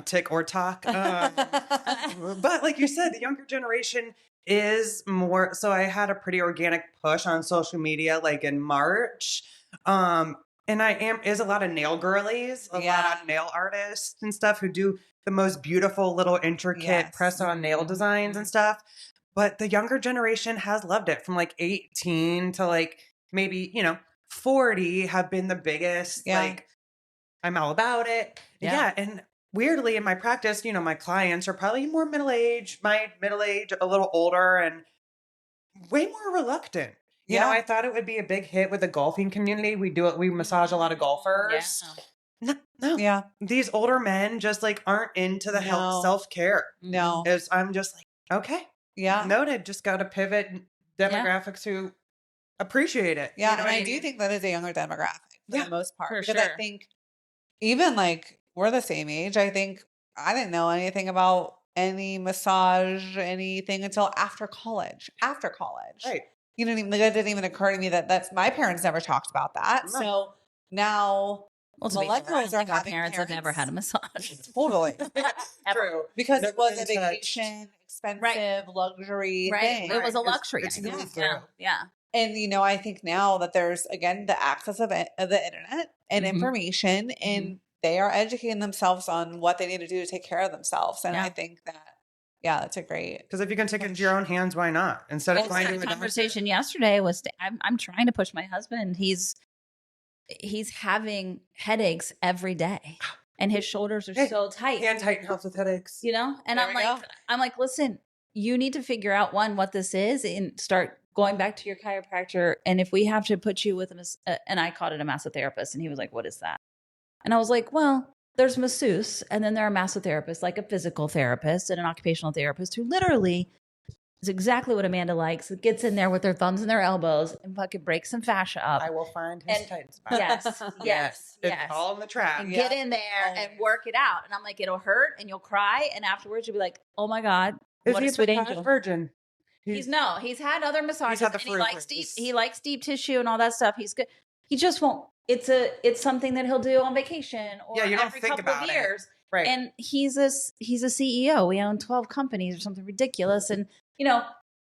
Tick or talk. But like you said, the younger generation is more. So I had a pretty organic push on social media, like in March. And is a lot of nail girlies, a lot of nail artists and stuff who do the most beautiful little intricate press on nail designs and stuff. But the younger generation has loved it from like 18 to like maybe, 40 have been the biggest. Like I'm all about it. Yeah. And weirdly, in my practice, my clients are probably more middle-aged, a little older, and way more reluctant. You know, I thought it would be a big hit with the golfing community. We massage a lot of golfers. No. Yeah. These older men just like aren't into the health self-care. No. I'm just like, okay. Yeah. Noted. Just got to pivot demographics who appreciate it. Yeah. And I do think that is a younger demographic for the most part. Because I think even like we're the same age. I think I didn't know anything about any massage, anything until after college. Right. You know what I mean? Like, it didn't even occur to me that's my parents never talked about that. No. So now millennials are having parents have never had a massage. Totally. True. Because it was a vacation, expensive, luxury thing. It was a luxury. Yeah. And, I think now that there's, again, the access of the internet and information and they are educating themselves on what they need to do to take care of themselves. And I think that, that's a great. Because if you can take it into your own hands, why not? Instead of finding the conversation yesterday was, I'm trying to push my husband. He's having headaches every day and his shoulders are so tight. Hand tighten helps with headaches. And I'm like, listen, you need to figure out what this is and start going back to your chiropractor. And if we have to put you with and I called it a massotherapist and he was like, what is that? And I was like, well, there's masseuse and then there are massotherapists, like a physical therapist and an occupational therapist who literally is exactly what Amanda likes. It gets in there with their thumbs and their elbows and fucking breaks some fascia up. I will find his tight spot. Yes. It's all in the trap. And get in there and work it out. And I'm like, it'll hurt and you'll cry. And afterwards you'll be like, oh my God, what a sweet angel. Virgin? He's had other massages and he likes deep tissue and all that stuff. He's good. He just won't. It's something that he'll do on vacation or every couple of years. Right. And he's a CEO. We own 12 companies or something ridiculous. And,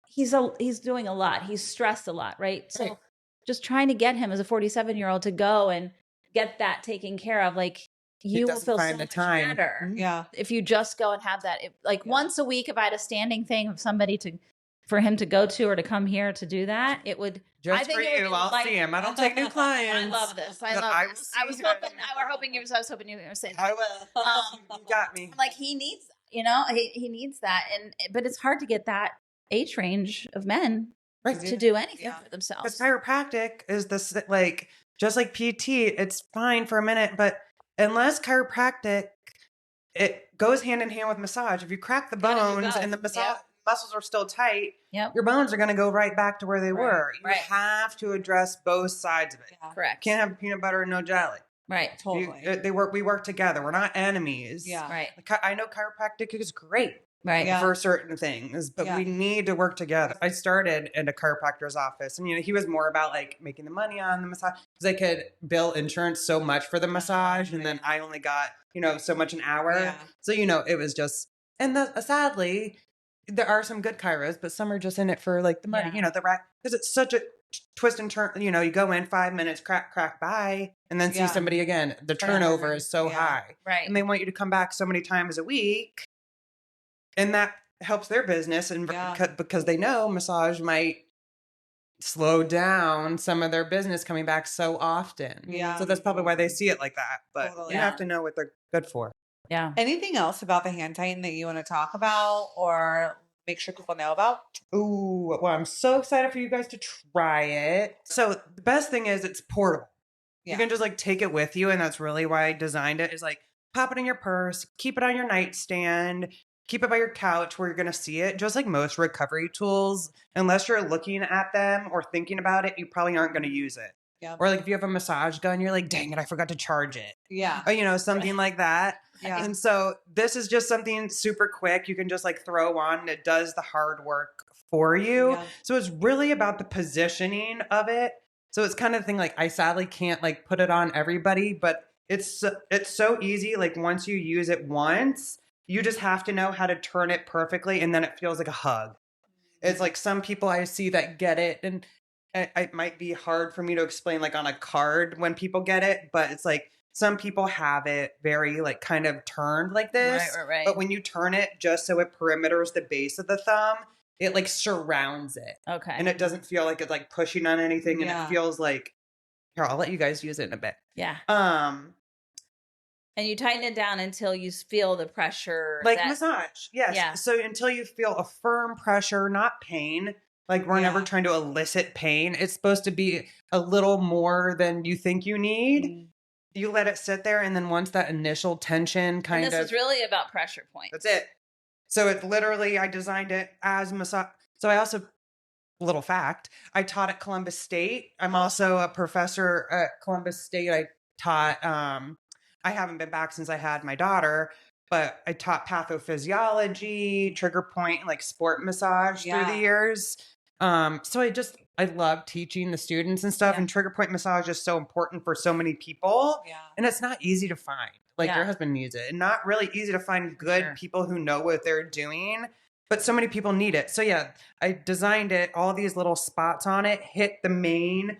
he's doing a lot. He's stressed a lot. Right. So just trying to get him as a 47-year-old to go and get that taken care of. Like you will feel so much better. Yeah. If you just go and have that, once a week, if I had a standing thing of somebody for him to go to or to come here to do that, it would. Just for you, I'll see him. I don't take new clients. I love this. I love this. I was hoping you were going to say that. I will. You got me. Like he needs, he needs that, but it's hard to get that age range of men to do anything for themselves. Because chiropractic is just like PT. It's fine for a minute, but unless chiropractic, it goes hand in hand with massage. If you crack the bones and the muscles are still tight, Yep. your bones are going to go right back to where they were. You Right. have to address both sides of it. Yeah. Correct. Can't have peanut butter and no jelly. Right. Totally. We work together. We're not enemies. Yeah. Right. I know chiropractic is great. Right. Yeah. For certain things, but we need to work together. I started in a chiropractor's office, and he was more about like making the money on the massage because I could bill insurance so much for the massage, and then I only got so much an hour. Yeah. So it was just, and sadly, there are some good chiros, but some are just in it for like the money. Yeah. The rack, because it's such a twist and turn. You go in 5 minutes, crack, bye, and then see somebody again. The turnover is so high, Right. and they want you to come back so many times a week. And that helps their business, and because they know massage might slow down some of their business coming back so often. Yeah. So that's probably why they see it like that. But Totally. you have to know what they're good for. Yeah. Anything else about the hand tighten that you want to talk about or make sure people know about? Ooh, well, I'm so excited for you guys to try it. So the best thing is it's portable. Yeah. You can just like take it with you, and that's really why I designed it. Is like pop it in your purse, keep it on your nightstand. Keep it by your couch where you're going to see it. Just like most recovery tools, unless you're looking at them or thinking about it, you probably aren't going to use it. Yeah. Or like if you have a massage gun, you're like, dang it, I forgot to charge it. Yeah. Or, something like that. Yeah. And so this is just something super quick. You can just like throw on and it does the hard work for you. Yeah. So it's really about the positioning of it. So it's kind of the thing like I sadly can't like put it on everybody, but it's so easy. Like once you use it once, you just have to know how to turn it perfectly, and then it feels like a hug. It's like some people I see that get it, and it might be hard for me to explain like on a card when people get it, but it's like some people have it very like kind of turned like this. Right. But when you turn it just so it perimeters the base of the thumb, it like surrounds it. Okay. And it doesn't feel like it's like pushing on anything, and it feels like, here, I'll let you guys use it in a bit. Yeah. And you tighten it down until you feel the pressure. Like massage. Yes. Yeah. So until you feel a firm pressure, not pain. Like we're never trying to elicit pain. It's supposed to be a little more than you think you need. Mm-hmm. You let it sit there. And then once that initial tension this is really about pressure points. That's it. So it's literally, I designed it as massage. So I also, little fact, I taught at Columbus State. I'm also a professor at Columbus State. I taught, I haven't been back since I had my daughter, but I taught pathophysiology, trigger point, and like sport massage through the years. So I love teaching the students and stuff, and trigger point massage is so important for so many people. Yeah. And it's not easy to find. Like your husband needs it, and not really easy to find good people who know what they're doing, but so many people need it. So yeah, I designed it, all these little spots on it, hit the main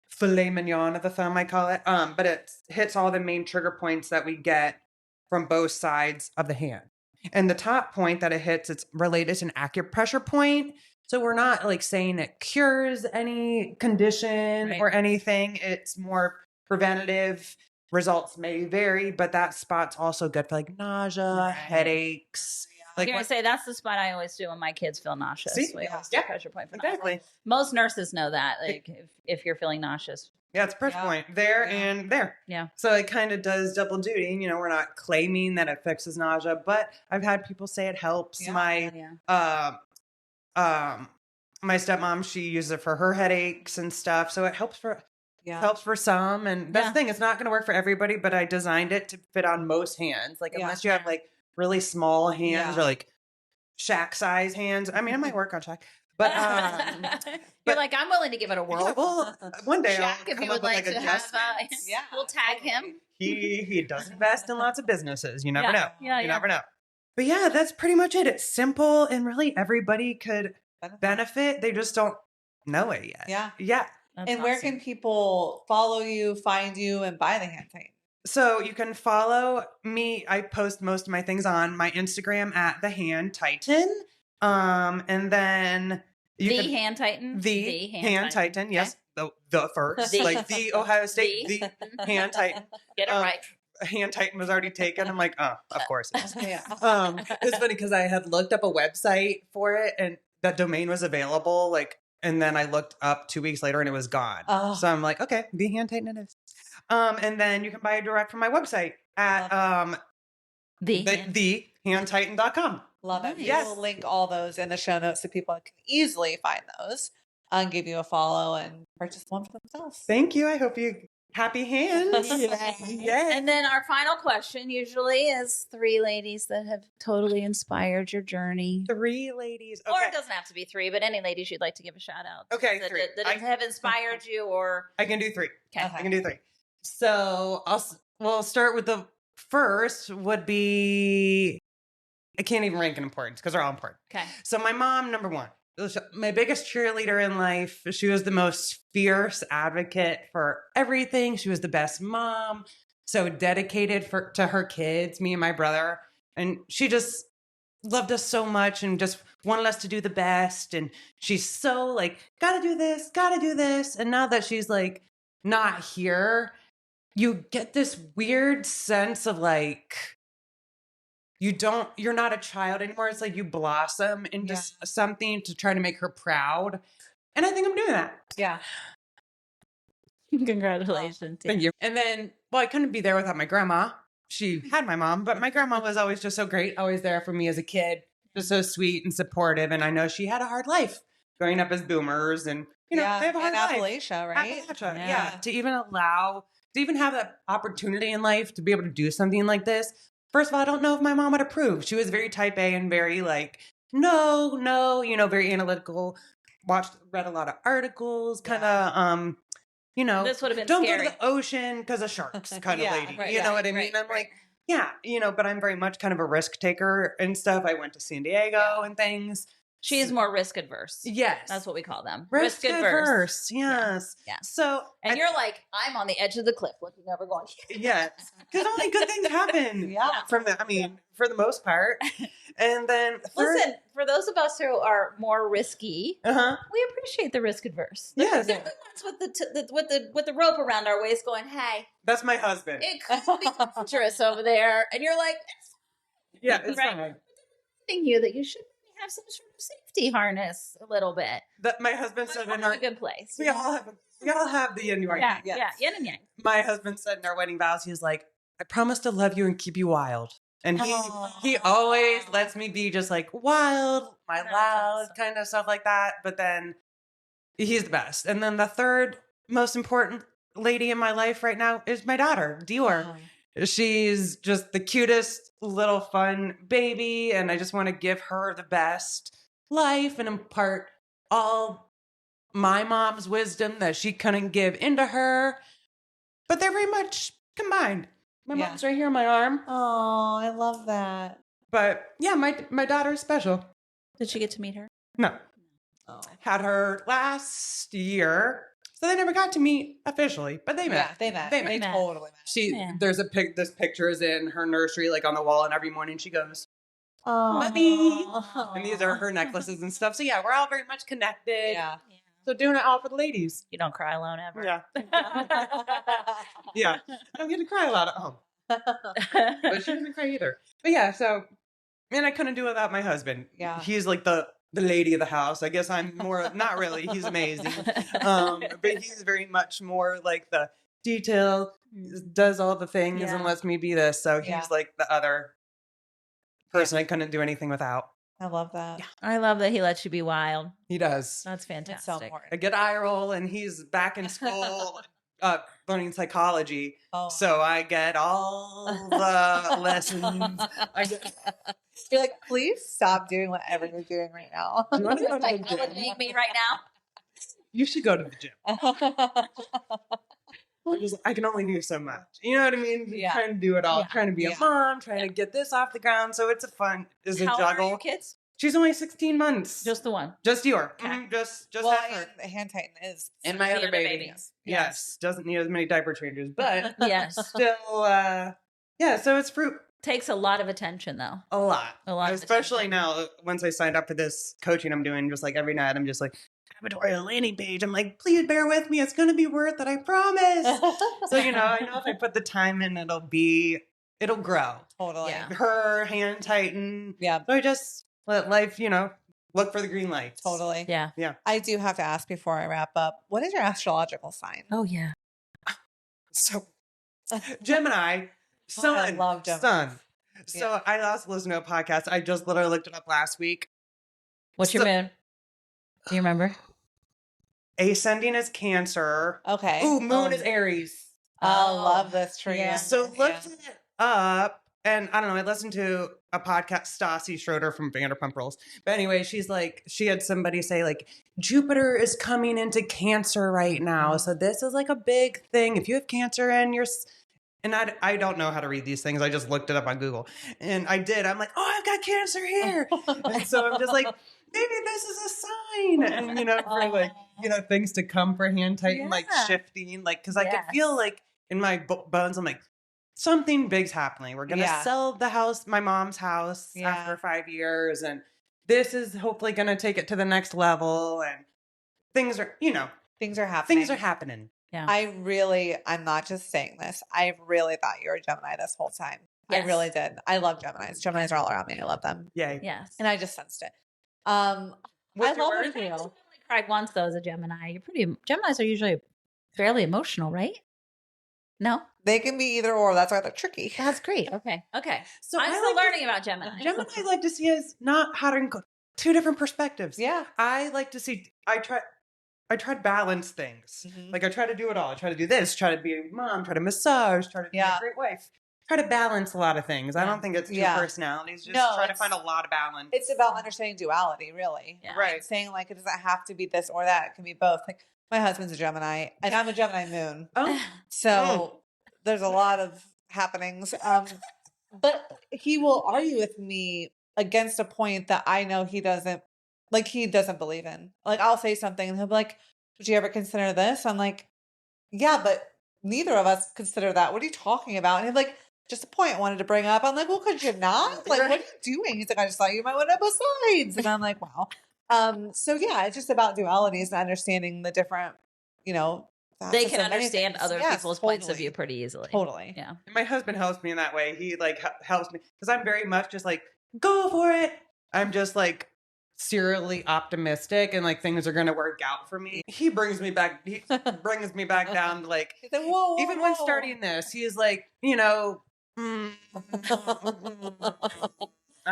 filet mignon of the thumb, I call it. But it hits all the main trigger points that we get from both sides of the hand. And the top point that it hits, it's related to an acupressure point. So we're not like saying it cures any condition or anything. It's more preventative. Results may vary, but that spot's also good for like nausea, headaches. Like I say that's the spot I always do when my kids feel nauseous. See? We always do pressure point for exactly. nausea. Most nurses know that. Like if you're feeling nauseous. Yeah, it's pressure point there and there. Yeah. So it kind of does double duty. We're not claiming that it fixes nausea, but I've had people say it helps. My stepmom, she uses it for her headaches and stuff. So it helps for some. And that's the thing, it's not going to work for everybody, but I designed it to fit on most hands. Like unless you have like really small hands or like Shaq size hands. I mean, it might work on Shaq. But you're like, I'm willing to give it a whirl. Yeah, well, one day Shaq, if you would like to have, we'll tag him. He does invest in lots of businesses. You never know. Yeah, you never know. But yeah, that's pretty much it. It's simple, and really everybody could benefit. They just don't know it yet. Yeah. Yeah. That's and where can people follow you, find you, and buy the hand tighten? So you can follow me. I post most of my things on my Instagram at the Hand Titan. And then the Hand Titan. The Hand Titan. Yes. The first. Like the Ohio State. The Hand Titan. Get it right. Hand Titan was already taken. I'm like, oh, of course it is. It's funny because I had looked up a website for it and that domain was available. And then I looked up 2 weeks later and it was gone. Oh. So I'm like, okay, the Hand Titan it is. And then you can buy it direct from my website at thehandtitan.com. Love it. Nice. We will link all those in the show notes so people can easily find those and give you a follow and purchase one for themselves. Thank you. I hope you happy hands. Yeah. And then our final question usually is 3 ladies that have totally inspired your journey. 3 ladies. Okay. Or it doesn't have to be 3, but any ladies you'd like to give a shout out. Okay, that, 3. that have inspired you or. I can do 3. Okay. I can do 3. So we'll start with the first would be, I can't even rank in importance because they're all important. Okay. So my mom, number 1, was my biggest cheerleader in life. She was the most fierce advocate for everything. She was the best mom, so dedicated to her kids, me and my brother. And she just loved us so much and just wanted us to do the best. And she's so like, gotta do this, gotta do this. And now that she's like not here, you get this weird sense of like, you're not a child anymore. It's like you blossom into something to try to make her proud. And I think I'm doing that. Yeah. Congratulations. Thank you. And then, well, I couldn't be there without my grandma. She had my mom, but my grandma was always just so great, always there for me as a kid, just so sweet and supportive. And I know she had a hard life growing up as boomers, and they have a hard life. Appalachia, right? Appalachia, yeah. To even have that opportunity in life to be able to do something like this. First of all, I don't know if my mom would approve. She was very type A and very like, no, very analytical. Read a lot of articles, kind of, This would have been don't scary. go to the ocean because of sharks kind of lady. Right, you know what I mean? right, I'm like, yeah, but I'm very much kind of a risk taker and stuff. I went to San Diego and things. She is more risk adverse. Yes. That's what we call them. Risk adverse. Yes. Yeah. So, you're like, I'm on the edge of the cliff looking over going, yes. Because only good things happen from that. I mean, for the most part. And then listen, for those of us who are more risky, we appreciate the risk adverse. Yes. They're the ones with the rope around our waist going, hey. That's my husband. It could be dangerous over there. And you're like, it's right. fine. You that you should have some sort of safety harness a little bit. That my husband said in our a good place. We all have the yin yang. Yeah, yin and yang. My husband said in our wedding vows, he was like, I promise to love you and keep you wild. And he always lets me be just like wild, loud, kind of stuff like that. But then he's the best. And then the third most important lady in my life right now is my daughter, Dior. She's just the cutest little fun baby. And I just want to give her the best life and impart all my mom's wisdom that she couldn't give into her. But they're very much combined. My mom's right here on my arm. Oh, I love that. But yeah, my daughter's special. Did she get to meet her? No. Oh. Had her last year. So they never got to meet officially, but they met. They met. They totally met. There's this picture is in her nursery, like on the wall, and every morning she goes, "Oh, Mommy." And these are her necklaces and stuff. So yeah, we're all very much connected. Yeah. So doing it all for the ladies. You don't cry alone ever. Yeah. Yeah. I don't get to cry a lot at home. But she doesn't cry either. But yeah, so, and I couldn't do it without my husband. Yeah. He's like the lady of the house. I guess I'm more, not really. He's amazing. But he's very much more like the detail, does all the things and lets me be this. So he's like the other person I couldn't do anything without. I love that. Yeah. I love that he lets you be wild. He does. That's fantastic. It's so important. I get eye roll and he's back in school learning psychology. Oh. So I get all the lessons. You're like, please stop doing whatever you're doing right now. You want to go to the Validating gym? me right now. You should go to the gym. I can only do so much. You know what I mean? Yeah. Trying to do it all. Yeah. Trying to be a mom. Trying to get this off the ground. So it's a How old are juggle. your kids? She's only 16 months. Just the one. Just Dior. Okay. Just well, have her. and the hand tighten is. And my the other other baby. baby. Yes. Doesn't need as many diaper changes, but Yes. still, yeah. So it's fruit. Takes a lot of attention though. A lot. A lot of Especially now, once I signed up for this coaching I'm doing, just like every night, I'm just like, Victoria landing page. I'm like, please bear with me. It's going to be worth it. I promise. So, I know if I put the time in, it'll grow. Totally. Yeah. Her hand tighten. Yeah. So I just let life, look for the green lights. Totally. Yeah. Yeah. I do have to ask before I wrap up, what is your astrological sign? Oh yeah. So Gemini, sun. I love Gemini. Sun. So I also listen to a podcast. I just literally looked it up last week. What's your moon? Do you remember? Ascending is Cancer. Okay. Ooh, moon is Aries. I love this tree. Yeah. So looked it up, and I don't know. I listened to a podcast, Stassi Schroeder from Vanderpump Rules. But anyway, she had somebody say like Jupiter is coming into Cancer right now, so this is like a big thing. If you have Cancer in your and I don't know how to read these things. I just looked it up on Google, and I did. I'm like, oh, I've got Cancer here, and so I'm just like, maybe this is a sign, and for like things to come for hand tighten, like shifting, like because I could feel like in my bones, I'm like, something big's happening. We're gonna sell the house, my mom's house, after 5 years, and this is hopefully gonna take it to the next level. And things are happening. Things are happening. Yeah. I'm not just saying this. I really thought you were a Gemini this whole time. Yes. I really did. I love Geminis. Geminis are all around me. I love them. Yay. Yes. And I just sensed it. I love it for you. I only cried once though as a Gemini. Geminis are usually fairly emotional, right? No? They can be either or. That's why they're tricky. That's great. Okay. So I'm still learning about Gemini. Gemini I like to see as not having two different perspectives. Yeah. I like to see. I try to balance things. Mhm. Like I try to do it all. I try to do this. Try to be a mom. Try to massage. Try to be a great wife. Try to balance a lot of things. I don't think it's two personalities. Just try to find a lot of balance. It's about understanding duality, really. Yeah. Right. And saying like it doesn't have to be this or that. It can be both. Like my husband's a Gemini, and I'm a Gemini moon. Oh. So there's a lot of happenings. But he will argue with me against a point that I know he doesn't believe in. Like I'll say something and he'll be like, "Would you ever consider this?" I'm like, "Yeah, but neither of us consider that. What are you talking about?" And he's like, "Just a point I wanted to bring up." I'm like, "Well, could you not? Like, what are you doing?" He's like, "I just thought you might want to have sides." And I'm like, "Wow." So yeah, it's just about dualities and understanding the different, They can understand other people's points of view pretty easily. Totally. Yeah. My husband helps me in that way. He like helps me because I'm very much just like go for it. I'm just like serially optimistic and like things are gonna work out for me. He brings me back. He brings me back down to like He's like, whoa, even when starting this, he is like I'm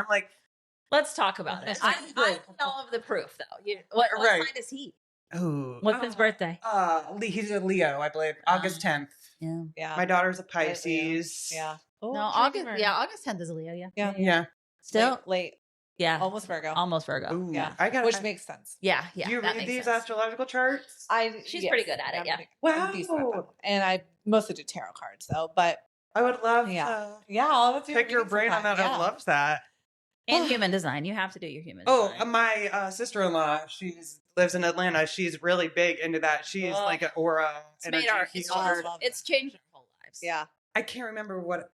like, let's talk about it. I don't know of the proof though. What sign is he? oh, What's his birthday? He's a Leo, I believe, August 10th. Yeah. My daughter's a Pisces. Yeah. Oh, No, August. Yeah, August 10th is a Leo. Yeah. Yeah. Still late. Yeah. Almost Virgo. Almost Virgo. Ooh, Yeah. which makes sense. Yeah. Do you that read makes these sense. astrological charts? She's pretty good at it. Yeah. Wow. I'm decent at them. And I mostly do tarot cards though. But I would love I'll pick your brain on that. I love that. And human design. You have to do your human Oh, design. my sister-in-law, lives in Atlanta. She's really big into that. She's like an aura. It's made our it's changed our whole lives. Yeah. I can't remember what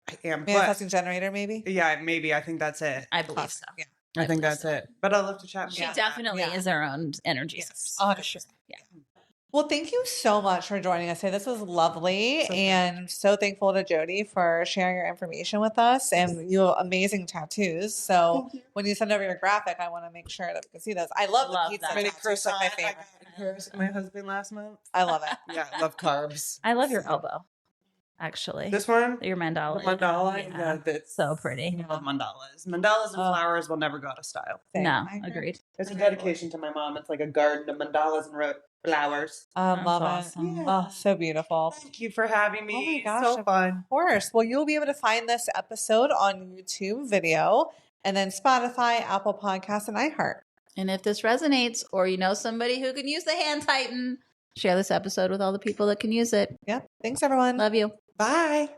I am. Manifesting generator, maybe? Yeah, maybe. I think that's it. I believe so. Yeah. I think that's it. But I'd love to chat. She definitely is her own energy. Yes. source. For sure. Yeah. Well, thank you so much for joining us today. This was lovely. And I'm so thankful to Jody for sharing your information with us. And you have amazing tattoos. So when you send over your graphic, I want to make sure that we can see those. I love the pizza that. tattoos. Like my favorite. Hers, my husband last month. I love it. Yeah, I love carbs. I love your elbow, actually. This one? Your mandala. The mandala? Yeah. That's So pretty. I love mandalas. Mandalas and flowers will never go out of style. Same. No, I agree. agreed. It's a dedication to my mom. It's like a garden of mandalas and flowers. Love awesome. it. Oh, so beautiful. Thank you for having me. Oh my gosh, So fun. Of course. Well, you'll be able to find this episode on YouTube video and then Spotify, Apple Podcasts, and iHeart. And if this resonates or you know somebody who can use the hand tighten, share this episode with all the people that can use it. Yep. Thanks, everyone. Love you. Bye.